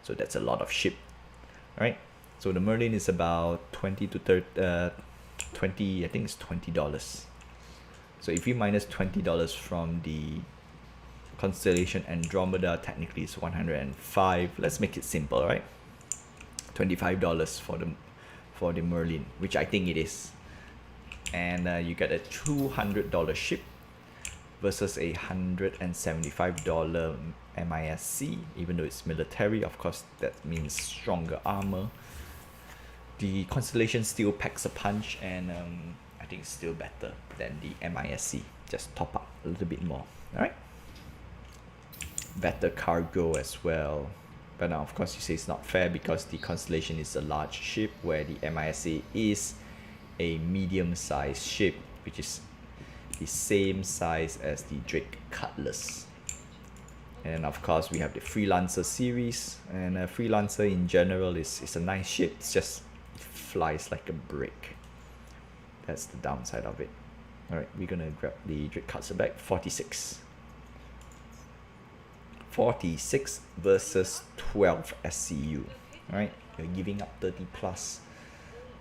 So that's a lot of ship, alright? So the Merlin is about 20 to 30, 20, I think it's $20. So if you minus $20 from the constellation Andromeda, technically it's 105. Let's make it simple, right? $25 for the Merlin, which I think it is. And you get a $200 ship versus a $175 MISC, even though it's military. Of course, that means stronger armor. The constellation still packs a punch, and I think it's still better than the MISC. Just top up a little bit more. Alright. Better cargo as well. But now, of course, you say it's not fair because the constellation is a large ship, where the MISC is a medium-sized ship, which is the same size as the Drake Cutlass. And of course, we have the Freelancer series, and a Freelancer in general is a nice ship. It's just it flies like a brick. That's the downside of it. Alright, we're gonna grab the Drake Cutlass back. 46 versus 12 SCU. Alright, you're giving up 30 plus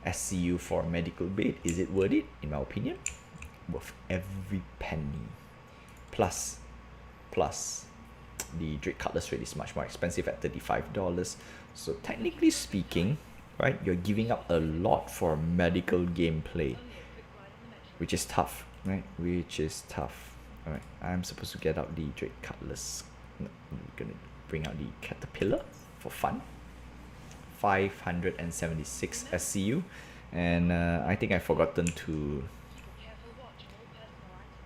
SCU for a medical bait. Is it worth it? In my opinion, worth every penny. Plus the Drake Cutlass rate is much more expensive at $35. So technically speaking, right, you're giving up a lot for medical gameplay, which is tough, right? Which is tough. Alright, I'm supposed to get out the Drake Cutlass. No, I'm gonna bring out the Caterpillar for fun. 576 SCU, and I think I've forgotten to.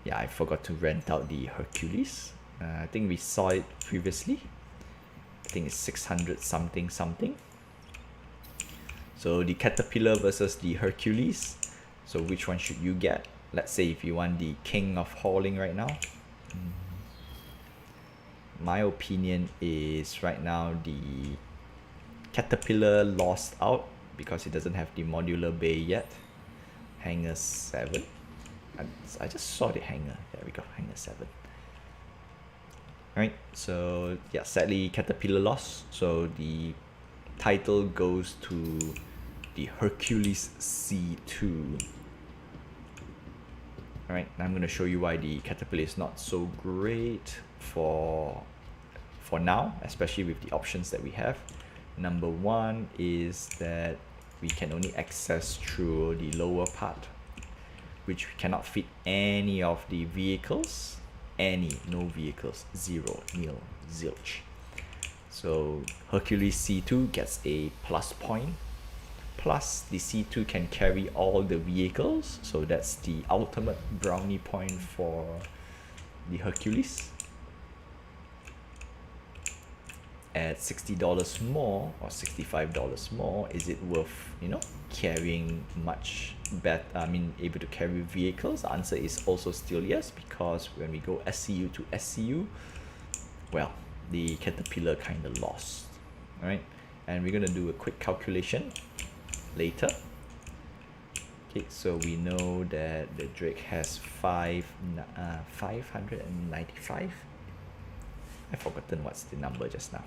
Yeah, I forgot to rent out the Hercules. I think we saw it previously. I think it's 600 something. So the Caterpillar versus the Hercules. So which one should you get? Let's say if you want the king of hauling right now. My opinion is right now the Caterpillar lost out because it doesn't have the modular bay yet. Hangar 7. I just saw the hangar. There we go, hangar 7. Alright, so yeah, sadly Caterpillar lost. So the title goes to the Hercules C2. Alright, now I'm going to show you why the Caterpillar is not so great for now, especially with the options that we have. Number one is that we can only access through the lower part, which we cannot fit any of the vehicles. No vehicles, 0, nil, zilch. So Hercules C2 gets a plus point. Plus the C2 can carry all the vehicles, so that's the ultimate brownie point for the Hercules. At $60 more or $65 more, is it worth, you know, carrying much better, able to carry vehicles? The answer is also still yes, because when we go SCU to SCU, well, the Caterpillar kind of lost. Alright, and we're gonna do a quick calculation later. Okay, so we know that the Drake has 595. I've forgotten what's the number just now.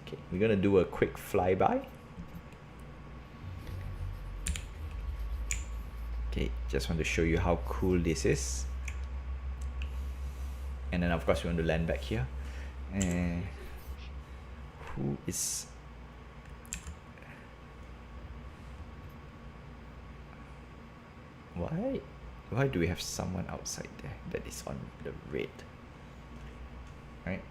Okay, we're gonna do a quick flyby. Okay, just want to show you how cool this is. And then of course we want to land back here. And who is... Why do we have someone outside there that is on the red? Right?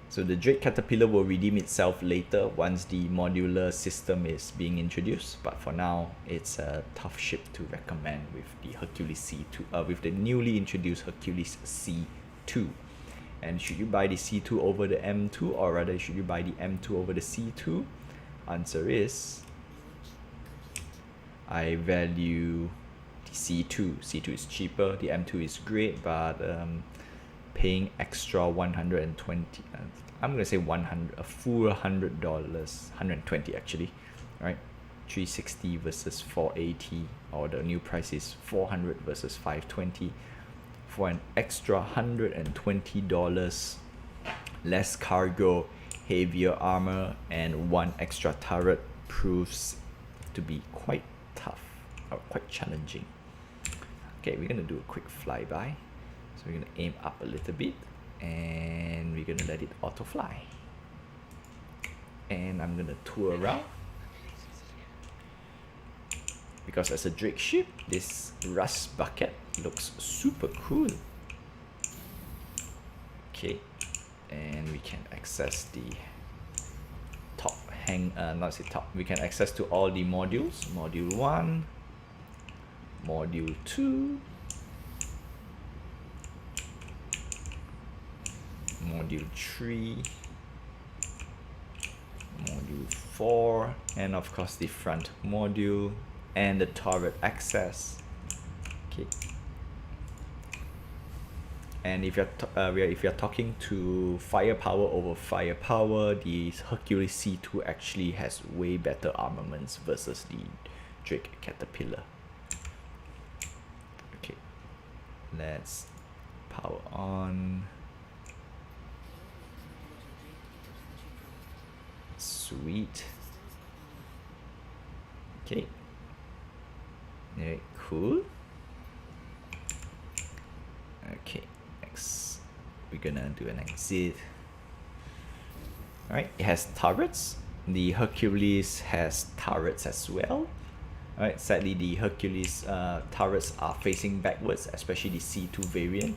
So the Drake Caterpillar will redeem itself later once the modular system is being introduced, but for now it's a tough ship to recommend with the Hercules C2, with the newly introduced Hercules C2. And should you buy the C2 over the M2, or rather should you buy the M2 over the C2? Answer is I value the C2. C2 is cheaper. The M2 is great, but paying extra 120. I'm gonna say 100, a full $100, 120 actually, right? 360 versus 480, or the new price is 400 versus 520. For an extra $120, less cargo, heavier armor, and one extra turret proves to be quite tough or quite challenging. Okay, we're gonna do a quick flyby. So we're gonna aim up a little bit and we're gonna let it auto fly. And I'm gonna tour around. Because as a Drake ship, this rust bucket looks super cool. Okay, and we can access the top not say top, we can access to all the modules. Module 1, Module 2, Module 3, Module 4, and of course the front module and the turret access. Okay, and if you're talking to firepower over firepower, the Hercules C2 actually has way better armaments versus the Drake Caterpillar. Okay, let's power on. Sweet. Okay. Very cool. Okay, next we're gonna do an exit. Alright, it has turrets. The Hercules has turrets as well. Alright, sadly the Hercules turrets are facing backwards, especially the C2 variant,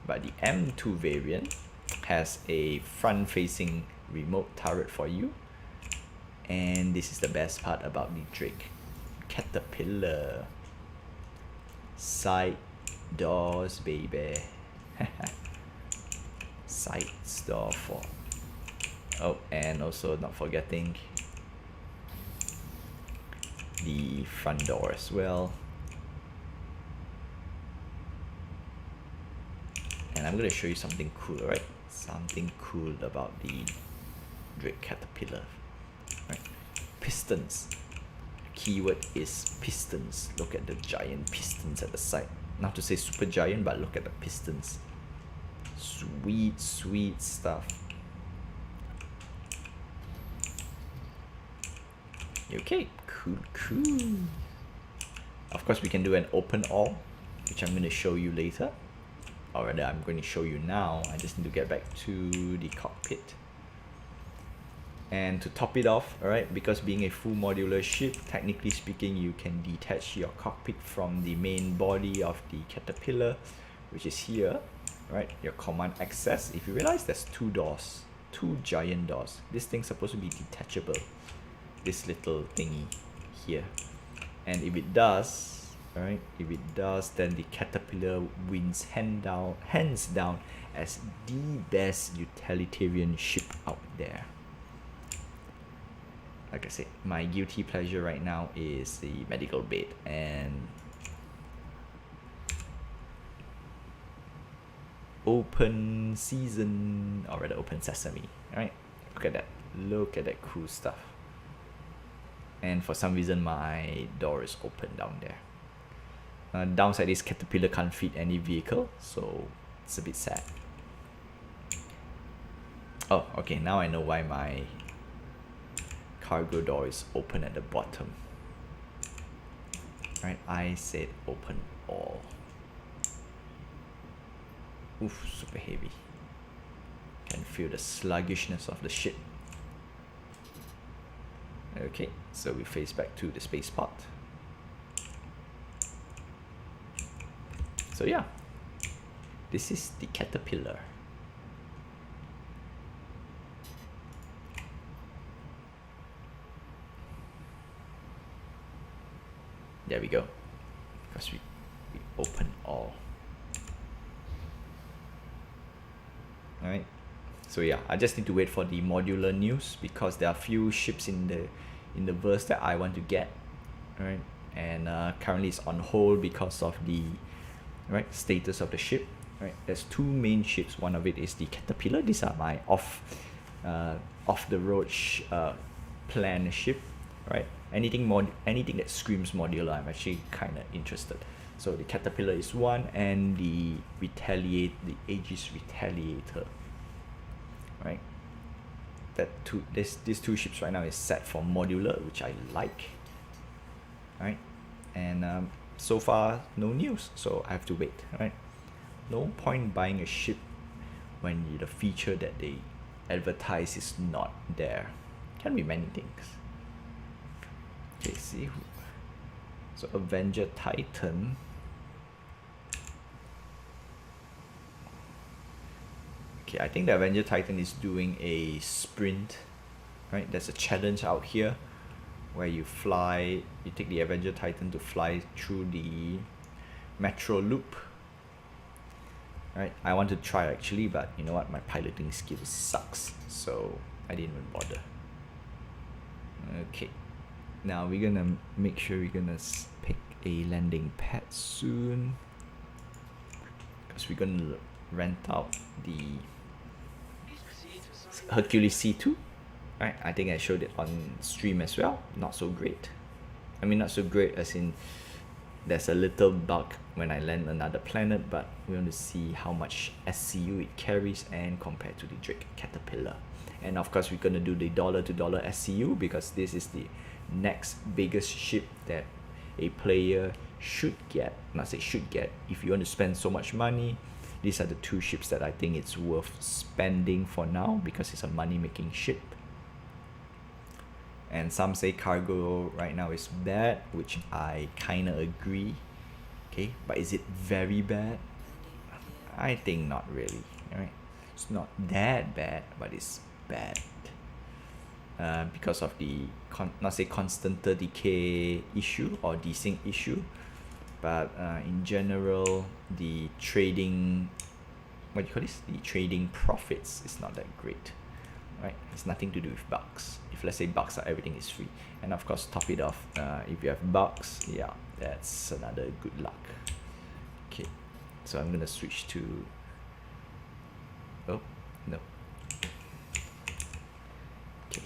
but the M2 variant has a front facing remote turret for you. And this is the best part about the Drake Caterpillar. Side doors, baby. Side door for. Oh, and also not forgetting the front door as well. And I'm gonna show you something cool, right? Something cool about the Drake Caterpillar. Right, pistons. Keyword is pistons. Look at the giant pistons at the side. Not to say super giant, but look at the pistons. Sweet, sweet stuff. Okay, cool, cool. Of course, we can do an open all, which I'm going to show you later. Or rather, I'm going to show you now. I just need to get back to the cockpit. And to top it off, alright, because being a full modular ship, technically speaking, you can detach your cockpit from the main body of the Caterpillar, which is here, right? Your command access. If you realize there's two doors, two giant doors. This thing's supposed to be detachable. This little thingy here. And if it does, alright, if it does, then the Caterpillar wins hands down as the best utilitarian ship out there. Like I said, my guilty pleasure right now is the medical bed and open season, or rather open sesame, right? Look at that. Look at that cool stuff. And for some reason, my door is open down there. Downside is Caterpillar can't fit any vehicle, so it's a bit sad. Oh, okay, now I know why my cargo door is open at the bottom. Right, I said open all. Oof, super heavy. Can feel the sluggishness of the ship. Okay, so we face back to the spaceport. So yeah, this is the Caterpillar. There we go, because we open all. Alright, so yeah, I just need to wait for the modular news because there are few ships in the verse that I want to get. Alright, and currently it's on hold because of the status of the ship. There's two main ships. One of it is the Caterpillar. These are my off the road plan ship. Anything that screams modular, I'm actually kind of interested. So the Caterpillar is one, and the Aegis Retaliator. These two ships right now is set for modular, which I like. And so far no news, so I have to wait. No point buying a ship when the feature that they advertise is not there. Can be many things. Okay, see who. So Avenger Titan. Okay, I think the Avenger Titan is doing a sprint. There's a challenge out here where you take the Avenger Titan to fly through the metro loop. I want to try actually, but you know what, my piloting skill sucks, so I didn't even bother. Okay, now we're gonna make sure we're gonna pick a landing pad soon, because we're gonna rent out the Hercules C2. I think I showed it on stream as well. Not so great. I mean, not so great as in there's a little bug when I land another planet, but we want to see how much SCU it carries and compared to the Drake Caterpillar. And of course we're going to do the dollar to dollar SCU, because this is the next biggest ship that a player should get. Not say should get, if you want to spend so much money, these are the two ships that I think it's worth spending for now, because it's a money making ship. And some say cargo right now is bad, which I kind of agree. Okay, but is it very bad? I think not really. It's not that bad, but it's bad because of the not say constant 30k issue or desync issue, but in general the trading, the trading profits is not that great. It's nothing to do with bugs. If let's say bugs are, everything is free, and of course top it off, if you have bugs, yeah, that's another good luck. Okay, so I'm gonna switch to, oh no, okay,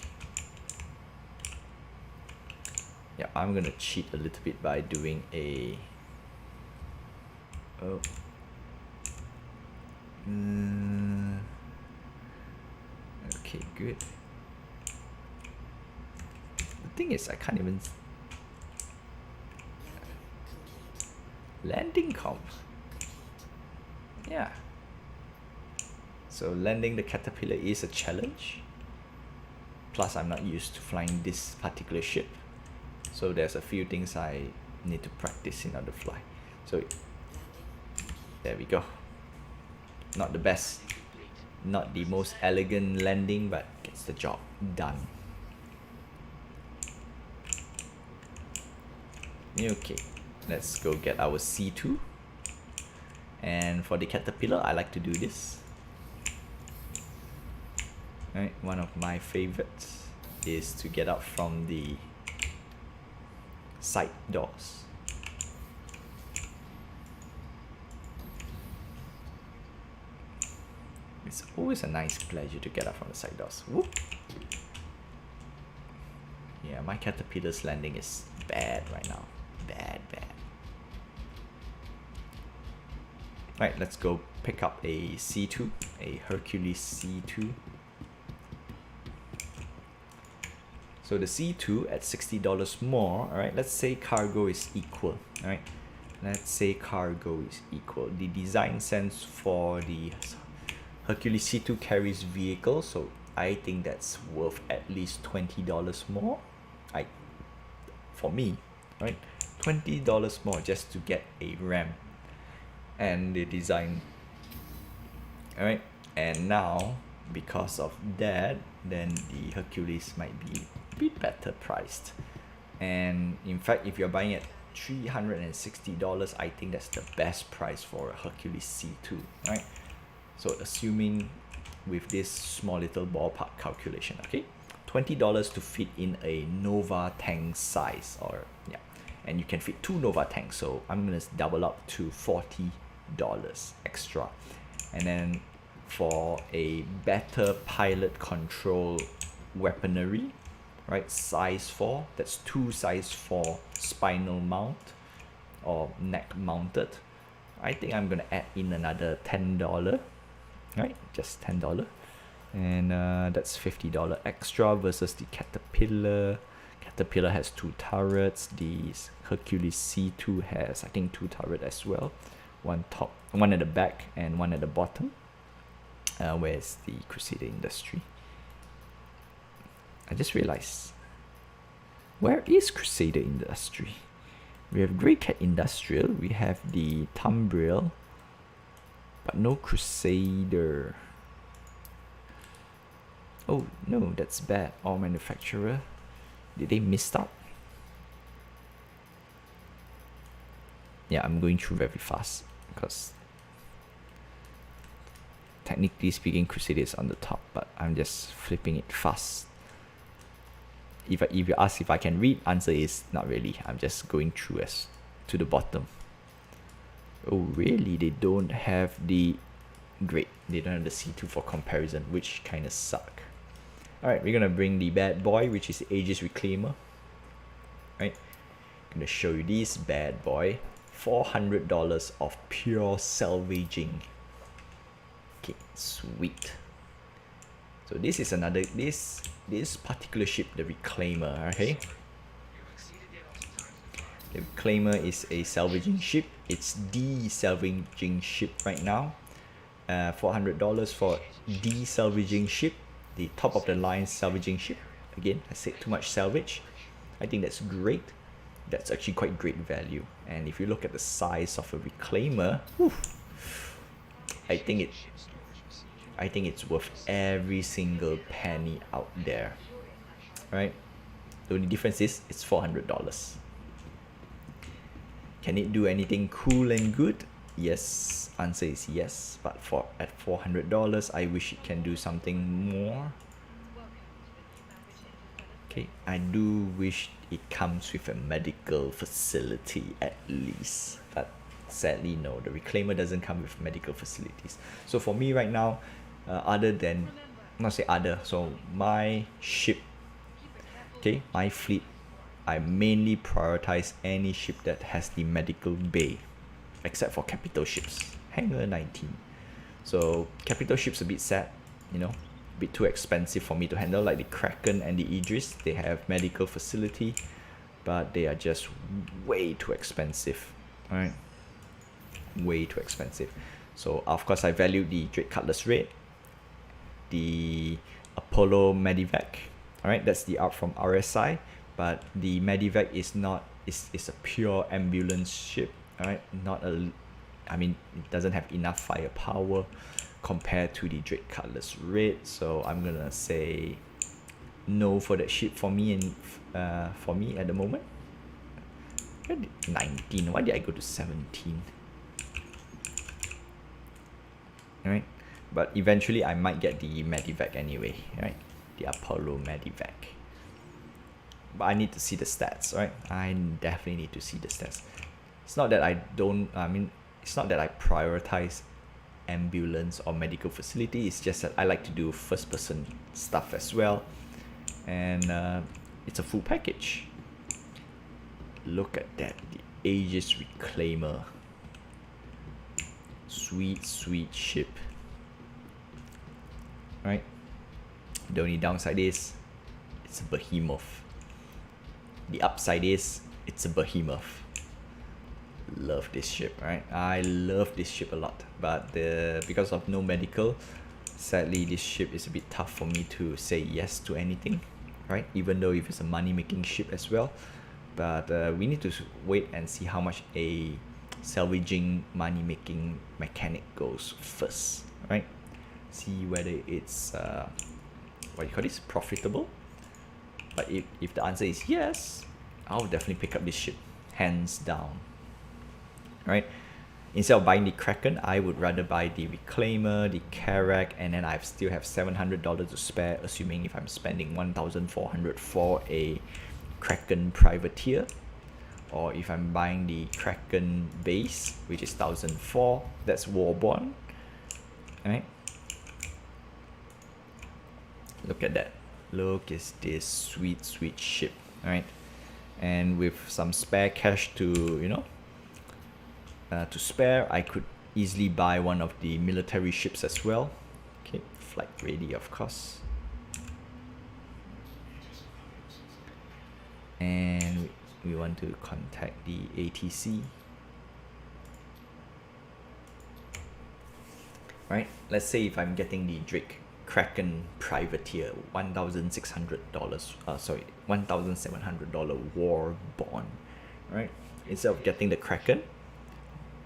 yeah, I'm gonna cheat a little bit by doing a okay, good. The thing is, I can't even landing comp. Yeah. So landing the Caterpillar is a challenge. Plus, I'm not used to flying this particular ship, so there's a few things I need to practice in order to fly. So there we go. Not the best, not the most elegant landing, but gets the job done. Okay, let's go get our C2. And for the Caterpillar, I like to do this. One of my favorites is to get out from the side doors. It's always a nice pleasure to get out from the side doors. Whoop. Yeah, my Caterpillar's landing is bad right now. Bad. Right, let's go pick up a C2, a Hercules C2. So the C2 at $60 more. Alright, let's say cargo is equal. Alright, let's say cargo is equal. The design sense for the Hercules C2 carries vehicles, so I think that's worth at least $20 more. For me, right? $20 more just to get a ramp and the design. Alright, and now because of that, then the Hercules might be a bit better priced. And in fact, if you're buying at $360, I think that's the best price for a Hercules C2, right? So assuming with this small little ballpark calculation, okay, $20 to fit in a Nova tank size, or yeah, and you can fit 2 Nova tanks, so I'm gonna double up to $40 extra. And then for a better pilot control weaponry, right, size 4, that's 2 size 4 spinal mount or neck mounted, I think I'm gonna add in another $10, right, just $10, and that's $50 extra versus the Caterpillar. Caterpillar has 2 turrets. The Hercules C2 has, I think, 2 turrets as well, one at the back and one at the bottom. Where's the Crusader Industry? I just realized, where is Crusader Industry? We have Grey Cat Industrial, we have the Tumbril, but no Crusader. Oh no, that's bad. All manufacturer, did they miss out? Yeah, I'm going through very fast because technically speaking Crusader is on the top, but I'm just flipping it fast. If you ask if I can read, answer is not really. I'm just going through as to the bottom. Oh really? They don't have the, great, they don't have the C2 for comparison, which kind of suck. Alright, we're gonna bring the bad boy, which is Aegis Reclaimer. Right, gonna show you this bad boy. $400 of pure salvaging. Okay, sweet. So this is another, this particular ship, the Reclaimer, okay? The Reclaimer is a salvaging ship. It's the salvaging ship right now. $400 for the salvaging ship, the top of the line salvaging ship. Again, I said too much salvage. I think that's great. That's actually quite great value. And if you look at the size of a Reclaimer, whew, I think it's worth every single penny out there, right? The only difference is it's $400. Can it do anything cool and good? Yes, answer is yes. But at $400, I wish it can do something more. Okay, I do wish it comes with a medical facility at least, but sadly no, the Reclaimer doesn't come with medical facilities. So for me right now, so my ship, okay, my fleet, I mainly prioritize any ship that has the medical bay, except for capital ships. Hangar 19. So capital ships a bit sad, you know, a bit too expensive for me to handle, like the Kraken and the Idris. They have medical facility, but they are just way too expensive. Alright, way too expensive. So of course I value the Drake Cutlass Red, the Apollo Medivac. Alright, that's the art from RSI, but the Medivac is not, is a pure ambulance ship. Alright, not a, I mean, it doesn't have enough firepower compared to the Drake Cutlass Red, so I'm gonna say no for that ship for me, and for me at the moment. 19, why did I go to 17? Alright, but eventually I might get the Medivac anyway, right? The Apollo Medivac. But I need to see the stats, right? I definitely need to see the stats. It's not that I don't, I mean, it's not that I prioritize ambulance or medical facility, it's just that I like to do first person stuff as well, and it's a full package. Look at that, the Aegis Reclaimer. Sweet, sweet ship. Right? The only downside is it's a behemoth. The upside is it's a behemoth. Love this ship, right? I love this ship a lot, but because of no medical, sadly this ship is a bit tough for me to say yes to anything, right? Even though if it's a money making ship as well, but we need to wait and see how much a salvaging money making mechanic goes first, right? See whether it's what do you call this, profitable. But if the answer is yes, I'll definitely pick up this ship, hands down. Right? Instead of buying the Kraken, I would rather buy the Reclaimer, the Karak, and then I still have $700 to spare, assuming if I'm spending $1,400 for a Kraken privateer. or if I'm buying the Kraken base, which is 1004, that's Warborn. Alright. Look at that. Look at this sweet, sweet ship. Alright. And with some spare cash to, you know, to spare, I could easily buy one of the military ships as well. Okay, flight ready, of course. And we want to contact the ATC. Right, let's say if I'm getting the Drake Kraken Privateer, $1,600, sorry, $1,700 war bond, right? Instead of getting the Kraken,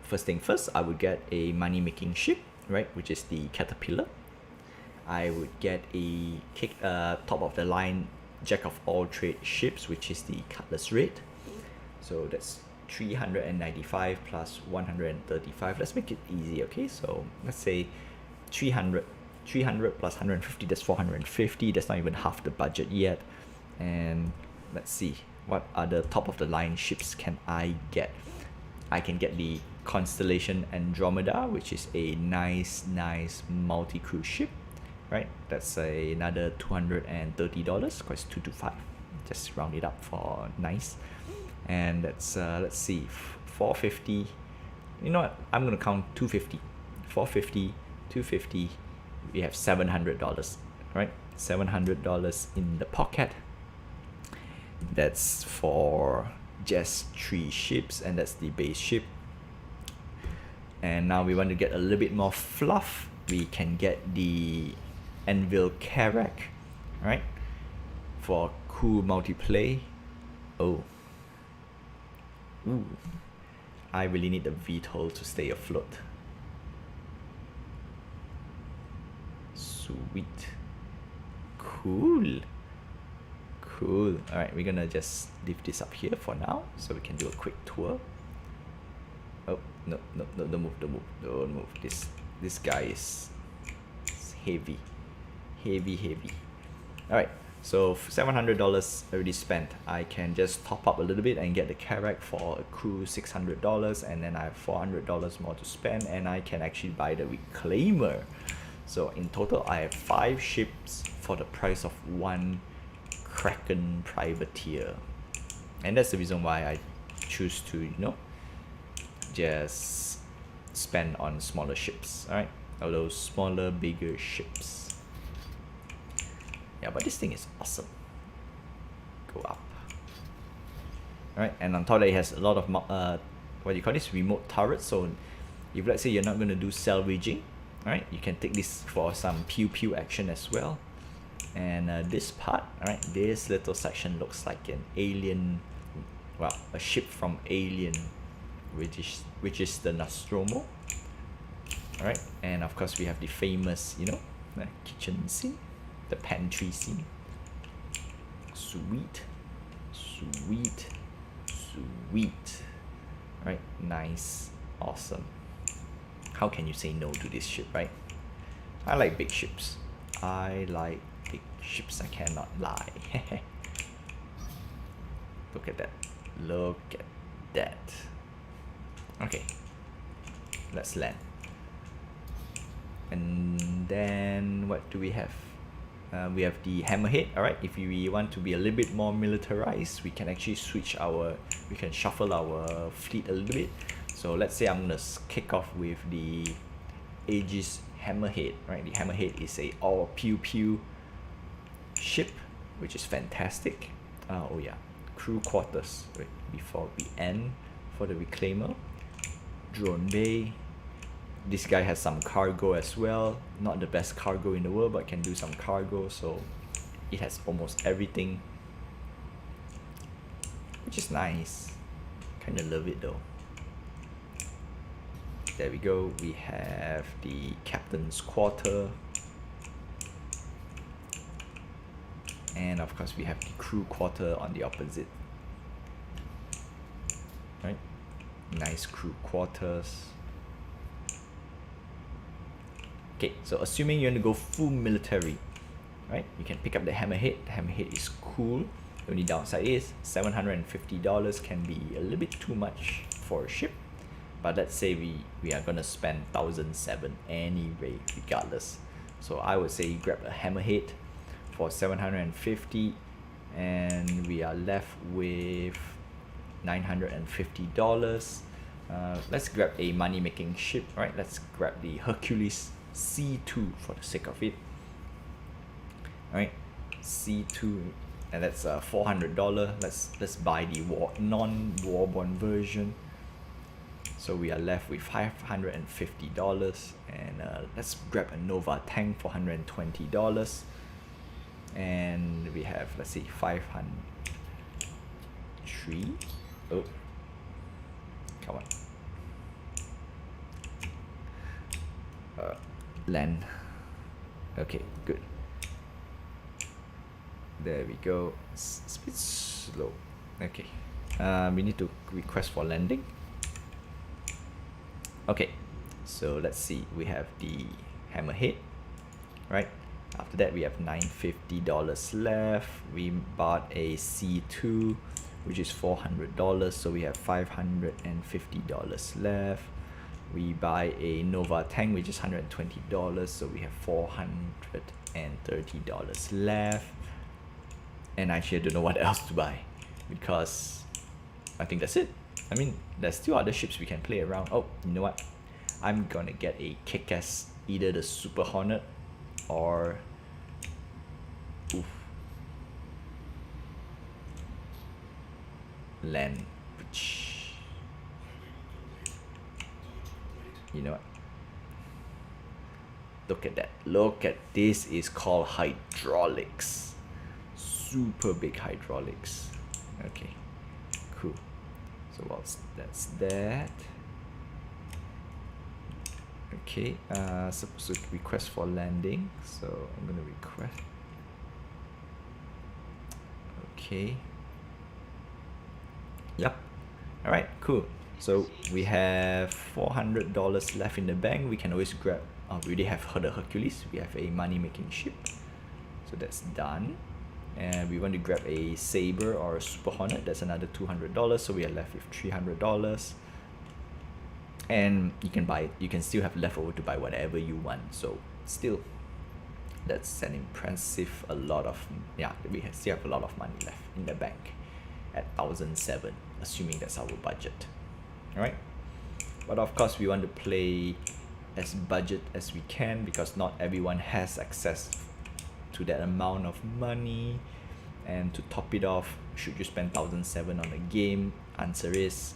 first thing first, I would get a money-making ship, right, which is the Caterpillar. I would get a top of the line jack of all trade ships, which is the Cutlass rate. So that's 395 plus 135. Let's make it easy, okay? So let's say 300 plus 150, that's 450. That's not even half the budget yet. And let's see, what other top of the line ships can I get? I can get the Constellation Andromeda, which is a nice multi-crew ship, right? That's another $230, quite 225. Just round it up for nice. And that's let's see, 450. You know what? I'm gonna count 250, 450, 250. We have $700, right? $700 in the pocket. That's for just 3 ships, and that's the base ship. And now we want to get a little bit more fluff. We can get the Anvil Carrack, right? For cool multiplay. Oh. Ooh. I really need the VTOL to stay afloat. Sweet. Cool. Cool. Alright, we're gonna just leave this up here for now so we can do a quick tour. Oh, no, don't move. This guy is heavy. Alright, so $700 already spent. I can just top up a little bit and get the Carrack for a crew $600, and then I have $400 more to spend, and I can actually buy the Reclaimer. So in total, I have 5 ships for the price of 1 Kraken Privateer. And that's the reason why I choose to, you know, just spend on smaller ships, alright? All those smaller, bigger ships. Yeah, but this thing is awesome. Go up. Alright, and on top of that, it has a lot of, what do you call this? Remote turrets. So if let's say you're not going to do salvaging, alright, you can take this for some pew action as well. And this part, alright, this little section looks like an alien, well, a ship from Alien, which is the Nostromo. Alright, and of course we have the famous, you know, the kitchen scene, the pantry scene. Sweet. Right, nice, awesome. How can you say no to this ship, right? I like big ships. I like big ships, I cannot lie. Look at that. Look at that. Okay, let's land. And then what do we have? We have the Hammerhead. Alright, if we want to be a little bit more militarized, we can actually we can shuffle our fleet a little bit. So let's say I'm gonna kick off with the Aegis Hammerhead, right? The Hammerhead is a all pew ship, which is fantastic. Oh yeah, crew quarters, right, before we end for the Reclaimer. Drone bay. This guy has some cargo as well. Not the best cargo in the world, but can do some cargo, so it has almost everything, which is nice. Kinda love it though. There we go. We have the captain's quarter, and of course we have the crew quarter on the opposite. Right, nice crew quarters. Okay, so assuming you want to go full military, right? You can pick up the Hammerhead. The Hammerhead is cool. The only downside is $750 can be a little bit too much for a ship. But let's say we are gonna spend 1,007 anyway, regardless. So I would say grab a Hammerhead for 750, and we are left with $950. Let's grab a money-making ship, right? Let's grab the Hercules C2 for the sake of it. All right, C2, and that's $400. Let's buy the non-warborn version. So we are left with $550, and let's grab a Nova tank for $120. And we have, let's see, 503. Oh, come on. Land. Okay, good. There we go. It's a bit slow. Okay. We need to request for landing. Okay, so let's see. We have the Hammerhead, right? After that, we have $950 left. We bought a C2, which is $400, so we have $550 left. We buy a Nova tank, which is $120, so we have $430 left. And actually, I don't know what else to buy, because I think that's it. I mean, there's still other ships we can play around. Oh, you know what? I'm gonna get a kick-ass, either the Super Hornet or land. You know what? Look at that. Look at this. Is called hydraulics. Super big hydraulics. Okay, cool. So that's that. Okay, supposed to request for landing, so I'm gonna request. Okay. Yep. All right, cool. So we have $400 left in the bank. We can always grab. We already have the Hercules. We have a money-making ship, so that's done. And we want to grab a Sabre or a Super Hornet. That's another $200. So we are left with $300. And you can buy. You can still have leftover to buy whatever you want. So still, that's an impressive. We still have a lot of money left in the bank at 1,007, assuming that's our budget. All right. But of course, we want to play as budget as we can, because not everyone has access to that amount of money. And to top it off, should you spend 1,007 on a game? Answer is,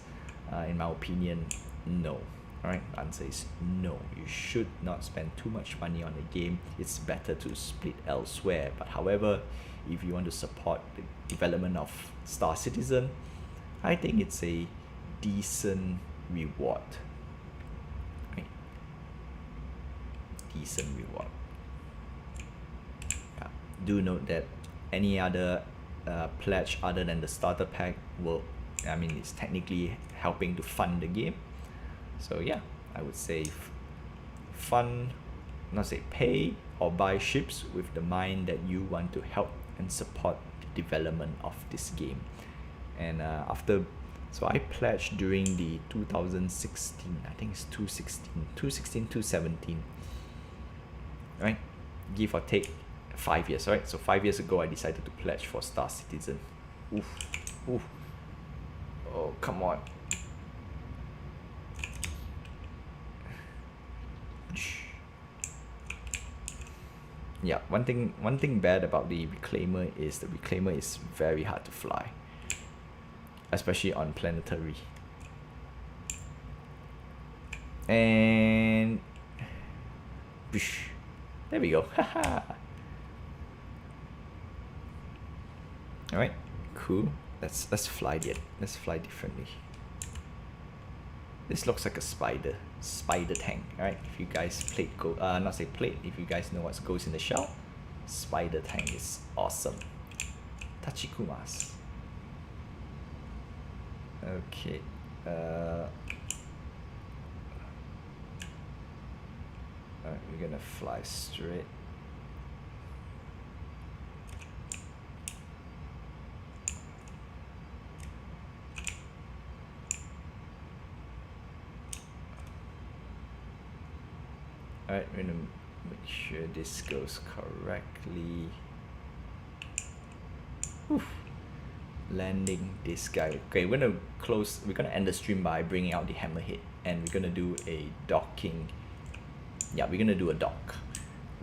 in my opinion, no. Alright, answer is no. You should not spend too much money on a game. It's better to split elsewhere. But however, if you want to support the development of Star Citizen, I think it's a decent reward. Right? Decent reward. Yeah. Do note that any other pledge other than the starter pack it's technically helping to fund the game. So yeah, I would say pay or buy ships with the mind that you want to help and support the development of this game. And so I pledged during the 2016, I think it's 2017, right? Give or take 5 years, right? So 5 years ago, I decided to pledge for Star Citizen. Oof. Oh, come on. Yeah, one thing bad about the Reclaimer is the Reclaimer is very hard to fly, especially on Planetary. And there we go. All right, cool. Let's fly it. Let's fly differently. This looks like a spider tank. All right, if you guys if you guys know what goes in the shell, spider tank is awesome. Tachikumas. Okay. Alright, we're gonna fly straight. we're gonna make sure this goes correctly. Oof. Landing this guy. Okay, we're gonna end the stream by bringing out the Hammerhead, and we're gonna do a docking. Yeah, we're gonna do a dock.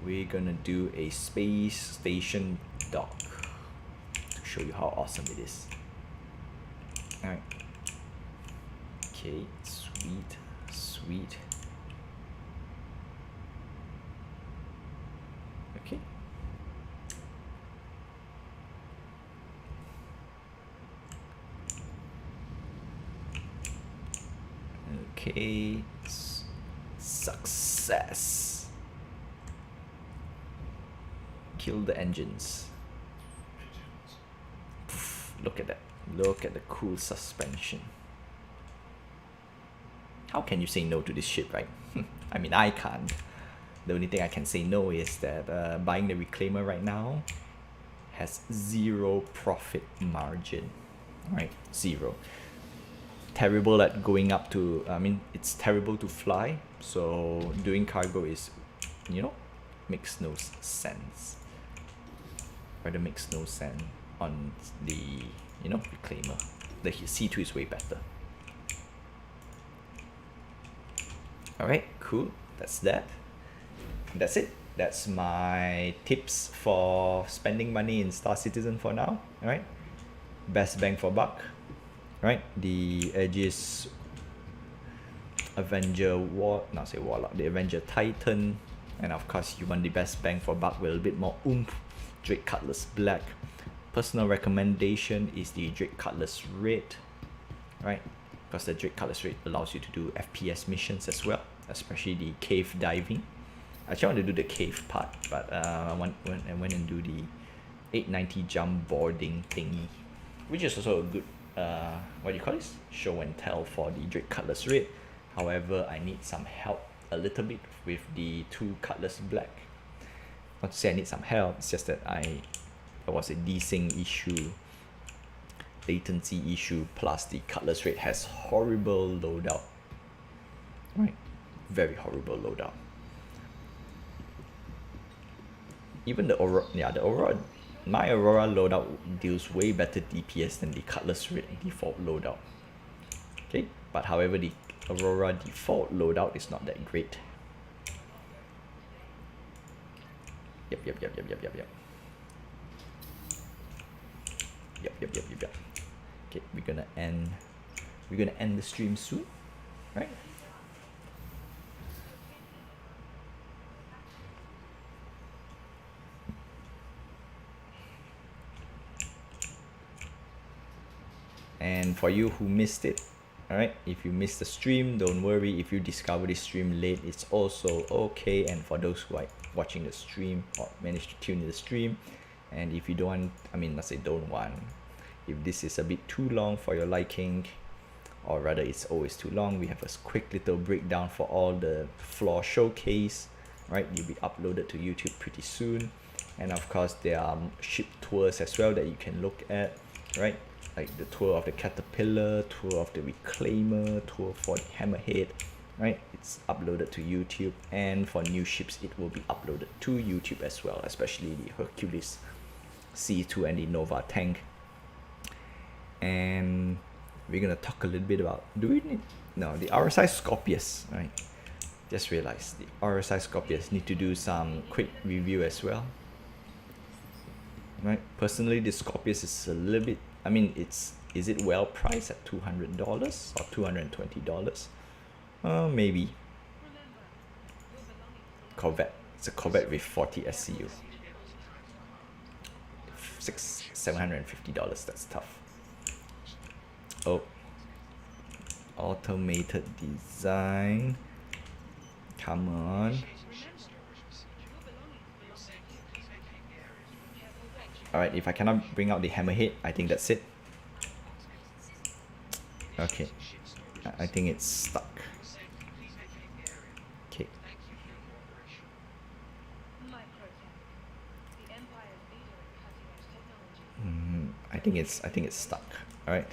We're gonna do a space station dock to show you how awesome it is. Alright. Okay, sweet, sweet. Okay. Okay, success. Kill the engines. Poof, look at that. Look at the cool suspension. How can you say no to this ship, right? I mean, I can't. The only thing I can say no is that buying the Reclaimer right now has zero profit margin. Right? Zero. Terrible at going up to, I mean, it's terrible to fly, so doing cargo is, you know, makes no sense. Rather makes no sense on the, you know, Reclaimer. The C2 is way better. Alright, cool. That's that. That's it. That's my tips for spending money in Star Citizen for now. Alright. Best bang for buck. Right, the Aegis Avenger Warlock, the Avenger Titan, and of course you want the best bang for buck with a bit more oomph, Drake Cutlass Black. Personal recommendation is the Drake Cutlass Red, right? Because the Drake Cutlass Red allows you to do FPS missions as well, especially the cave diving. Actually, I want to do the cave part, but I went and do the 890 jump boarding thingy, which is also a good what do you call this? Show and tell for the Drake Cutlass Red. However, I need some help a little bit with the 2 Cutlass Black. Not to say I need some help, it's just that there was a desync issue, latency issue, plus the Cutlass Red has horrible loadout. Right? Very horrible loadout. Even the Aurora, yeah, the Aurora, my Aurora loadout deals way better DPS than the Cutlass Red default loadout. Okay, but however, the Aurora default loadout is not that great. Yep. Okay, we're gonna end the stream soon, right? And for you who missed it, alright, if you missed the stream, don't worry. If you discover the stream late, it's also okay. And for those who are watching the stream or managed to tune in the stream, and if you don't want, I mean, let's say don't want, if this is a bit too long for your liking, or rather it's always too long, we have a quick little breakdown for all the floor showcase, right? You'll be uploaded to YouTube pretty soon. And of course, there are ship tours as well that you can look at, right? Like the tour of the Caterpillar, tour of the Reclaimer, tour for the Hammerhead, right? It's uploaded to YouTube, and for new ships it will be uploaded to YouTube as well, especially the Hercules C2 and the Nova tank. And we're gonna talk a little bit about, do we need, no, the Rsi Scorpius, right? Just realized the Rsi Scorpius need to do some quick review as well, right? Personally, the Scorpius is a little bit, I mean, is it well priced at $200 or $220? Maybe. Corvette. It's a Corvette with 40 SCU. $750. That's tough. Oh. Automated design. Come on. Alright, if I cannot bring out the Hammerhead, I think that's it. Okay. I think it's stuck. Okay. I think it's stuck. Alright.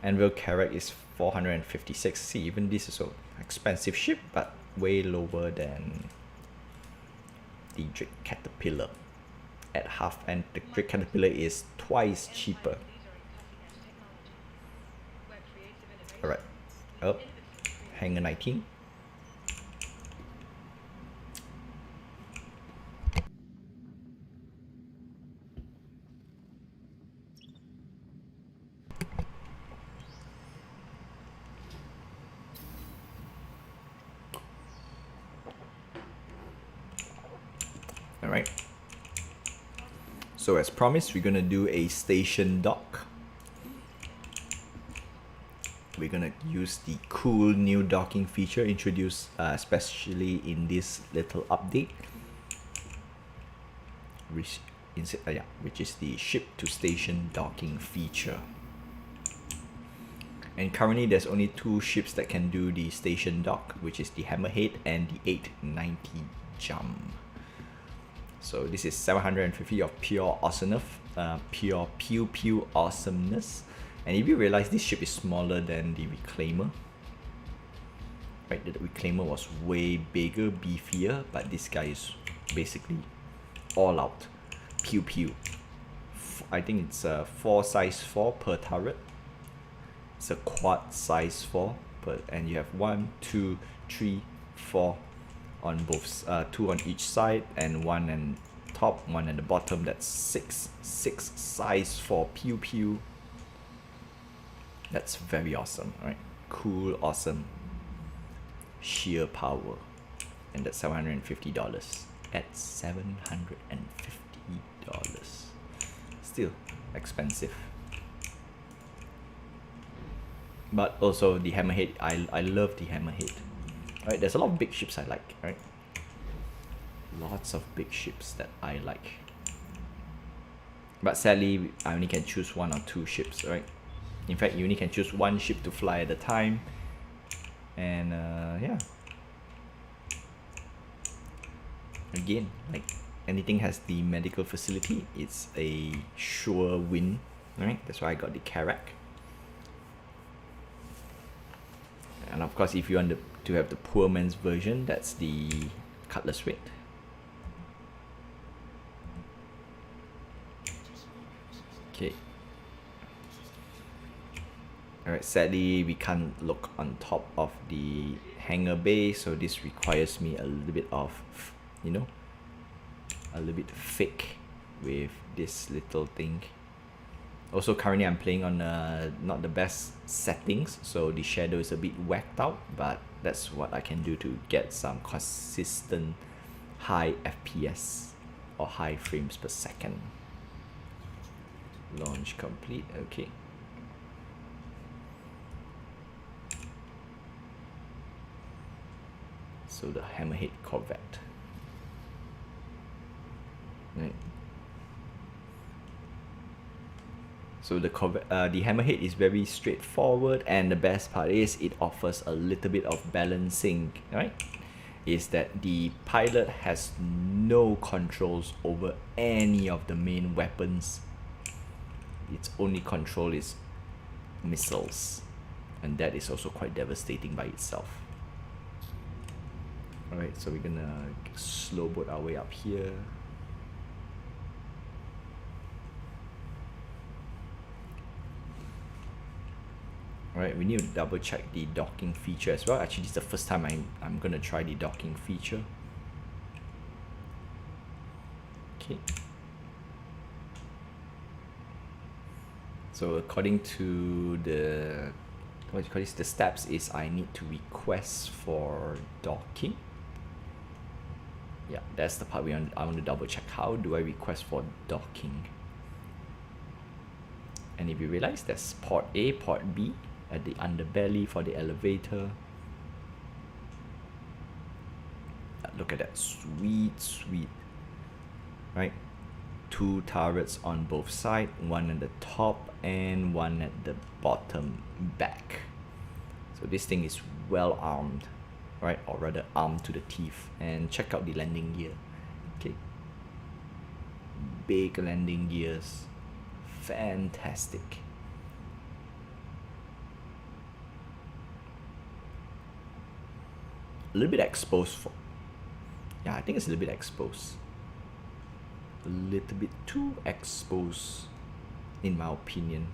Anvil Carrack is 456. See, even this is an expensive ship, but way lower than the Drake Caterpillar at half, and the Drake Caterpillar is twice cheaper. Alright, up, Hangar 19. Alright, so as promised, we're gonna do a station dock. We're gonna use the cool new docking feature introduced especially in this little update, which is the ship to station docking feature. And currently there's only 2 ships that can do the station dock, which is the Hammerhead and the 890 Jump. So this is 750 of pure awesomeness, pure pew awesomeness. And if you realize, this ship is smaller than the Reclaimer. Right, the Reclaimer was way bigger, beefier, but this guy is basically all out pew. I think it's a 4 size 4 per turret. It's a quad size 4 per, and you have 1, 2, 3, 4 on both, 2 on each side, and 1 on top, 1 at the bottom. That's 6 size 4 pew. That's very awesome, right? Cool, awesome, sheer power, and that's $750. At $750, still expensive. But also the Hammerhead, I love the Hammerhead. Right, there's a lot of big ships I like, right? Lots of big ships that I like. But sadly, I only can choose 1 or 2 ships, right? In fact, you only can choose 1 ship to fly at a time. And yeah. Again, like anything has the medical facility, it's a sure win, right? That's why I got the Karak. And of course, if you want to have the poor man's version, that's the Cutlass rate. Okay. Alright, sadly we can't look on top of the hangar bay, so this requires me a little bit of, you know, a little bit fake with this little thing. Also, currently I'm playing on not the best settings, so the shadow is a bit whacked out, but that's what I can do to get some consistent high FPS or high frames per second. Launch complete, okay. So the Hammerhead Corvette. Right. So the Corvette, the Hammerhead is very straightforward, and the best part is it offers a little bit of balancing, right? Is that the pilot has no controls over any of the main weapons. Its only control is missiles, and that is also quite devastating by itself. Alright, so we're gonna slow boat our way up here. Alright, we need to double check the docking feature as well. Actually, this is the first time I'm gonna try the docking feature. Okay. So according to the, what do you call this, the steps is I need to request for docking. Yeah, that's the part I want to double check. How do I request for docking? And if you realize, there's port A, port B at the underbelly for the elevator. Look at that, sweet, right? 2 turrets on both sides, 1 at the top and 1 at the bottom back. So this thing is well armed, right? Or rather armed to the teeth. And check out the landing gear. Okay, big landing gears, fantastic. little bit exposed for. Yeah, I think it's a little bit exposed. A little bit too exposed, in my opinion.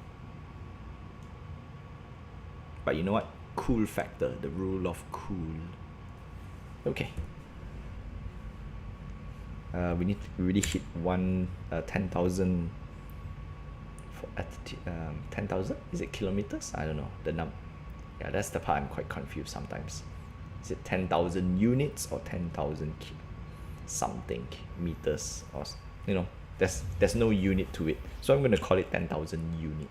But you know what? Cool factor, the rule of cool. Okay. We need to really hit 10,000 for altitude. 10,000? Is it kilometers? I don't know. Yeah, that's the part I'm quite confused sometimes. Is it 10,000 units or 10,000 something meters? Or, you know, there's no unit to it. So I'm going to call it 10,000 unit.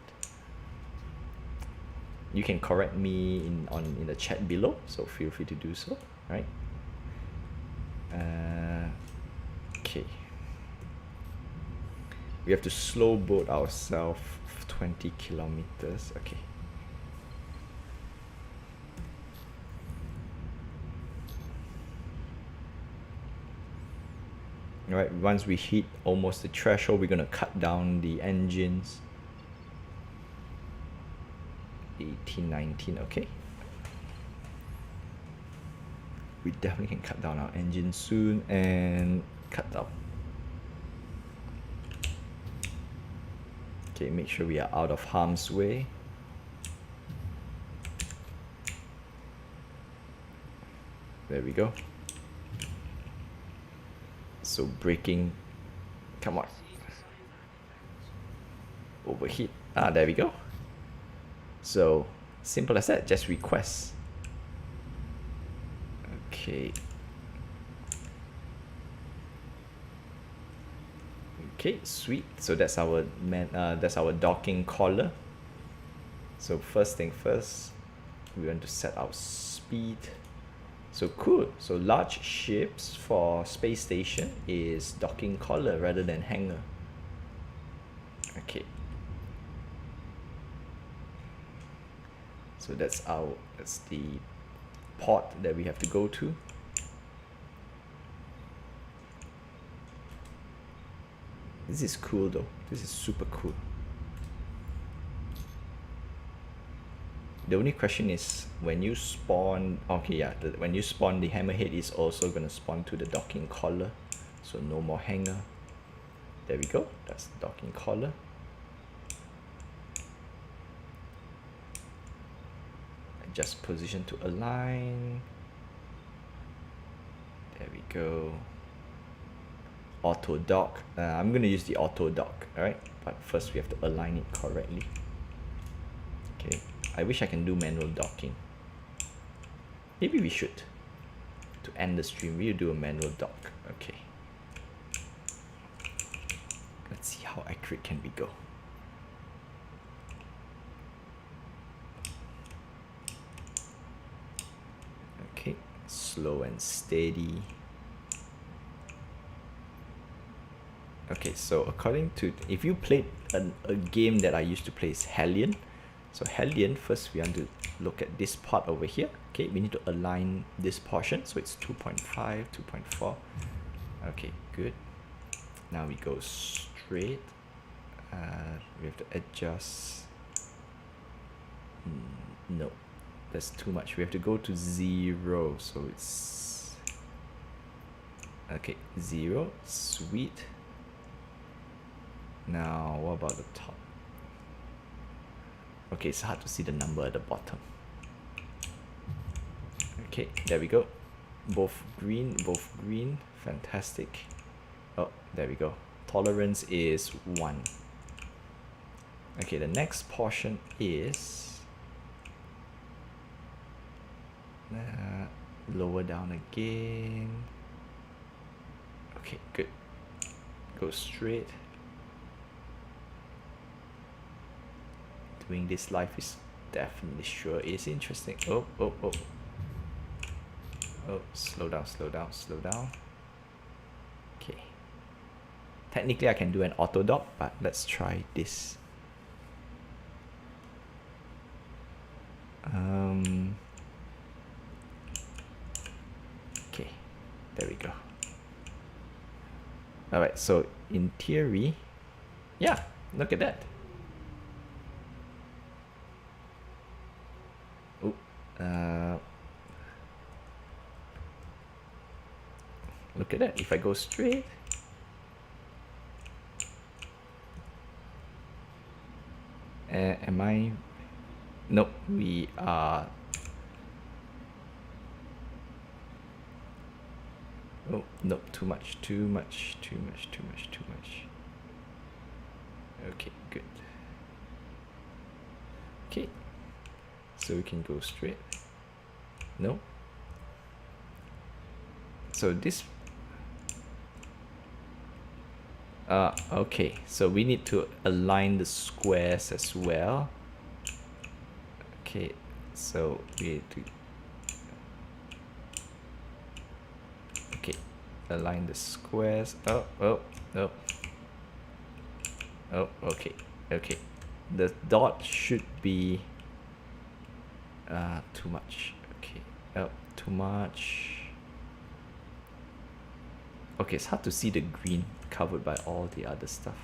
You can correct me in the chat below, so feel free to do so, right? Okay. We have to slow boat ourselves 20 kilometers. Okay. All right, once we hit almost the threshold, we're gonna cut down the engines. 18, 19, okay. We definitely can cut down our engine soon and cut down. Okay, make sure we are out of harm's way. There we go. So braking, come on. Overheat. Ah, there we go. So simple as that, just request. Okay. Okay, sweet. So that's our docking collar. So first thing first, we want to set our speed. So cool. So large ships for space station is docking collar rather than hangar. Okay. So that's the port that we have to go to. This is cool though. This is super cool. The only question is when you spawn, okay, yeah, when you spawn, the Hammerhead is also going to spawn to the docking collar. So no more hangar. There we go. That's the docking collar. Just position to align. There we go. Auto dock. I'm going to use the auto dock, alright? But first we have to align it correctly. Okay. I wish I can do manual docking. Maybe we should. To end the stream, we'll do a manual dock. Okay. Let's see how accurate can we go. Okay, slow and steady. Okay, so according to, if you played a game that I used to play is Hellion. So Hellion, first we want to look at this part over here. Okay, we need to align this portion. So it's 2.5, 2.4. Okay, good. Now we go straight. We have to adjust. No, that's too much. We have to go to 0. So it's okay, 0. Sweet. Now what about the top? Okay, it's hard to see the number at the bottom. Okay, there we go. Both green, fantastic. Oh, there we go. Tolerance is 1. Okay, the next portion is lower down again. Okay, good. Go straight. Doing this live is definitely sure is interesting. Oh, slow down. Okay. Technically I can do an auto dock, but let's try this. Okay, there we go. Alright, so in theory, yeah, look at that. Look at that. If I go straight. Am I? Nope, we are. Oh, nope, too much. Okay, good. Okay, so we can go straight. No. So this. Okay, so we need to align the squares as well. Okay, so we need to. Okay, align the squares. Oh, okay. The dot should be too much. Okay, too much. Okay, it's hard to see the green covered by all the other stuff.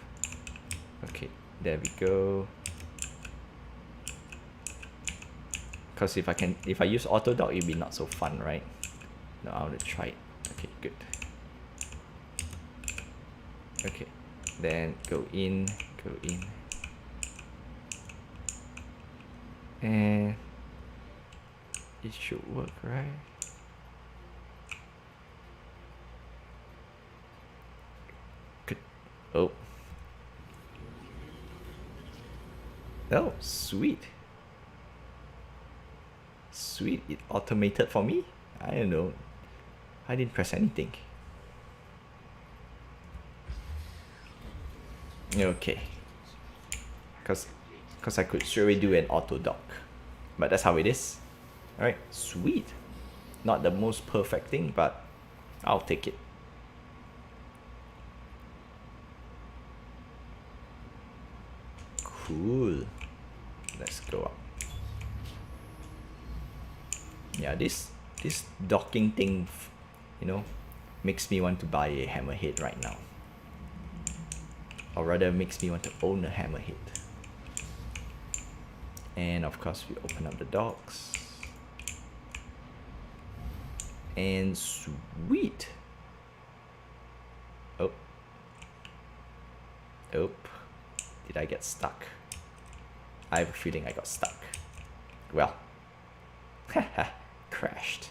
Okay, there we go. Because if I use auto dock, it'll be not so fun, right? No, I want to try it. Okay, good. Okay, then go in. And it should work, right? Good. Oh, sweet. It automated for me. I don't know. I didn't press anything. Okay. Because I could surely do an auto dock. But that's how it is. Alright, sweet. Not the most perfect thing, but I'll take it. Cool. Let's go up. Yeah, this docking thing, you know, makes me want to buy a Hammerhead right now. Or rather, makes me want to own a Hammerhead. And of course, we open up the docks. And sweet. Oh. Did I get stuck? I have a feeling I got stuck. Well. Haha. Crashed.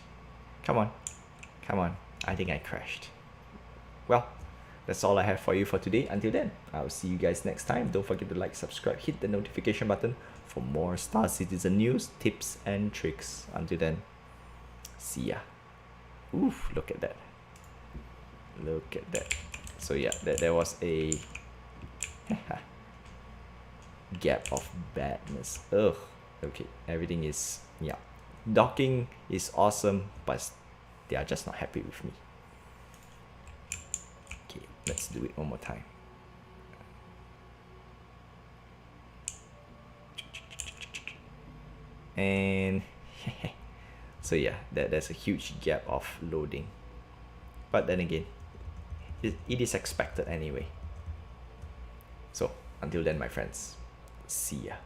Come on. I think I crashed. Well, that's all I have for you for today. Until then, I'll see you guys next time. Don't forget to like, subscribe, hit the notification button for more Star Citizen news, tips, and tricks. Until then, see ya. Oof, look at that. So yeah, there was a gap of badness. Ugh. Okay, everything is, yeah. Docking is awesome, but they are just not happy with me. Okay, let's do it one more time. And so yeah, there's a huge gap of loading. But then again, it is expected anyway. So until then, my friends, see ya.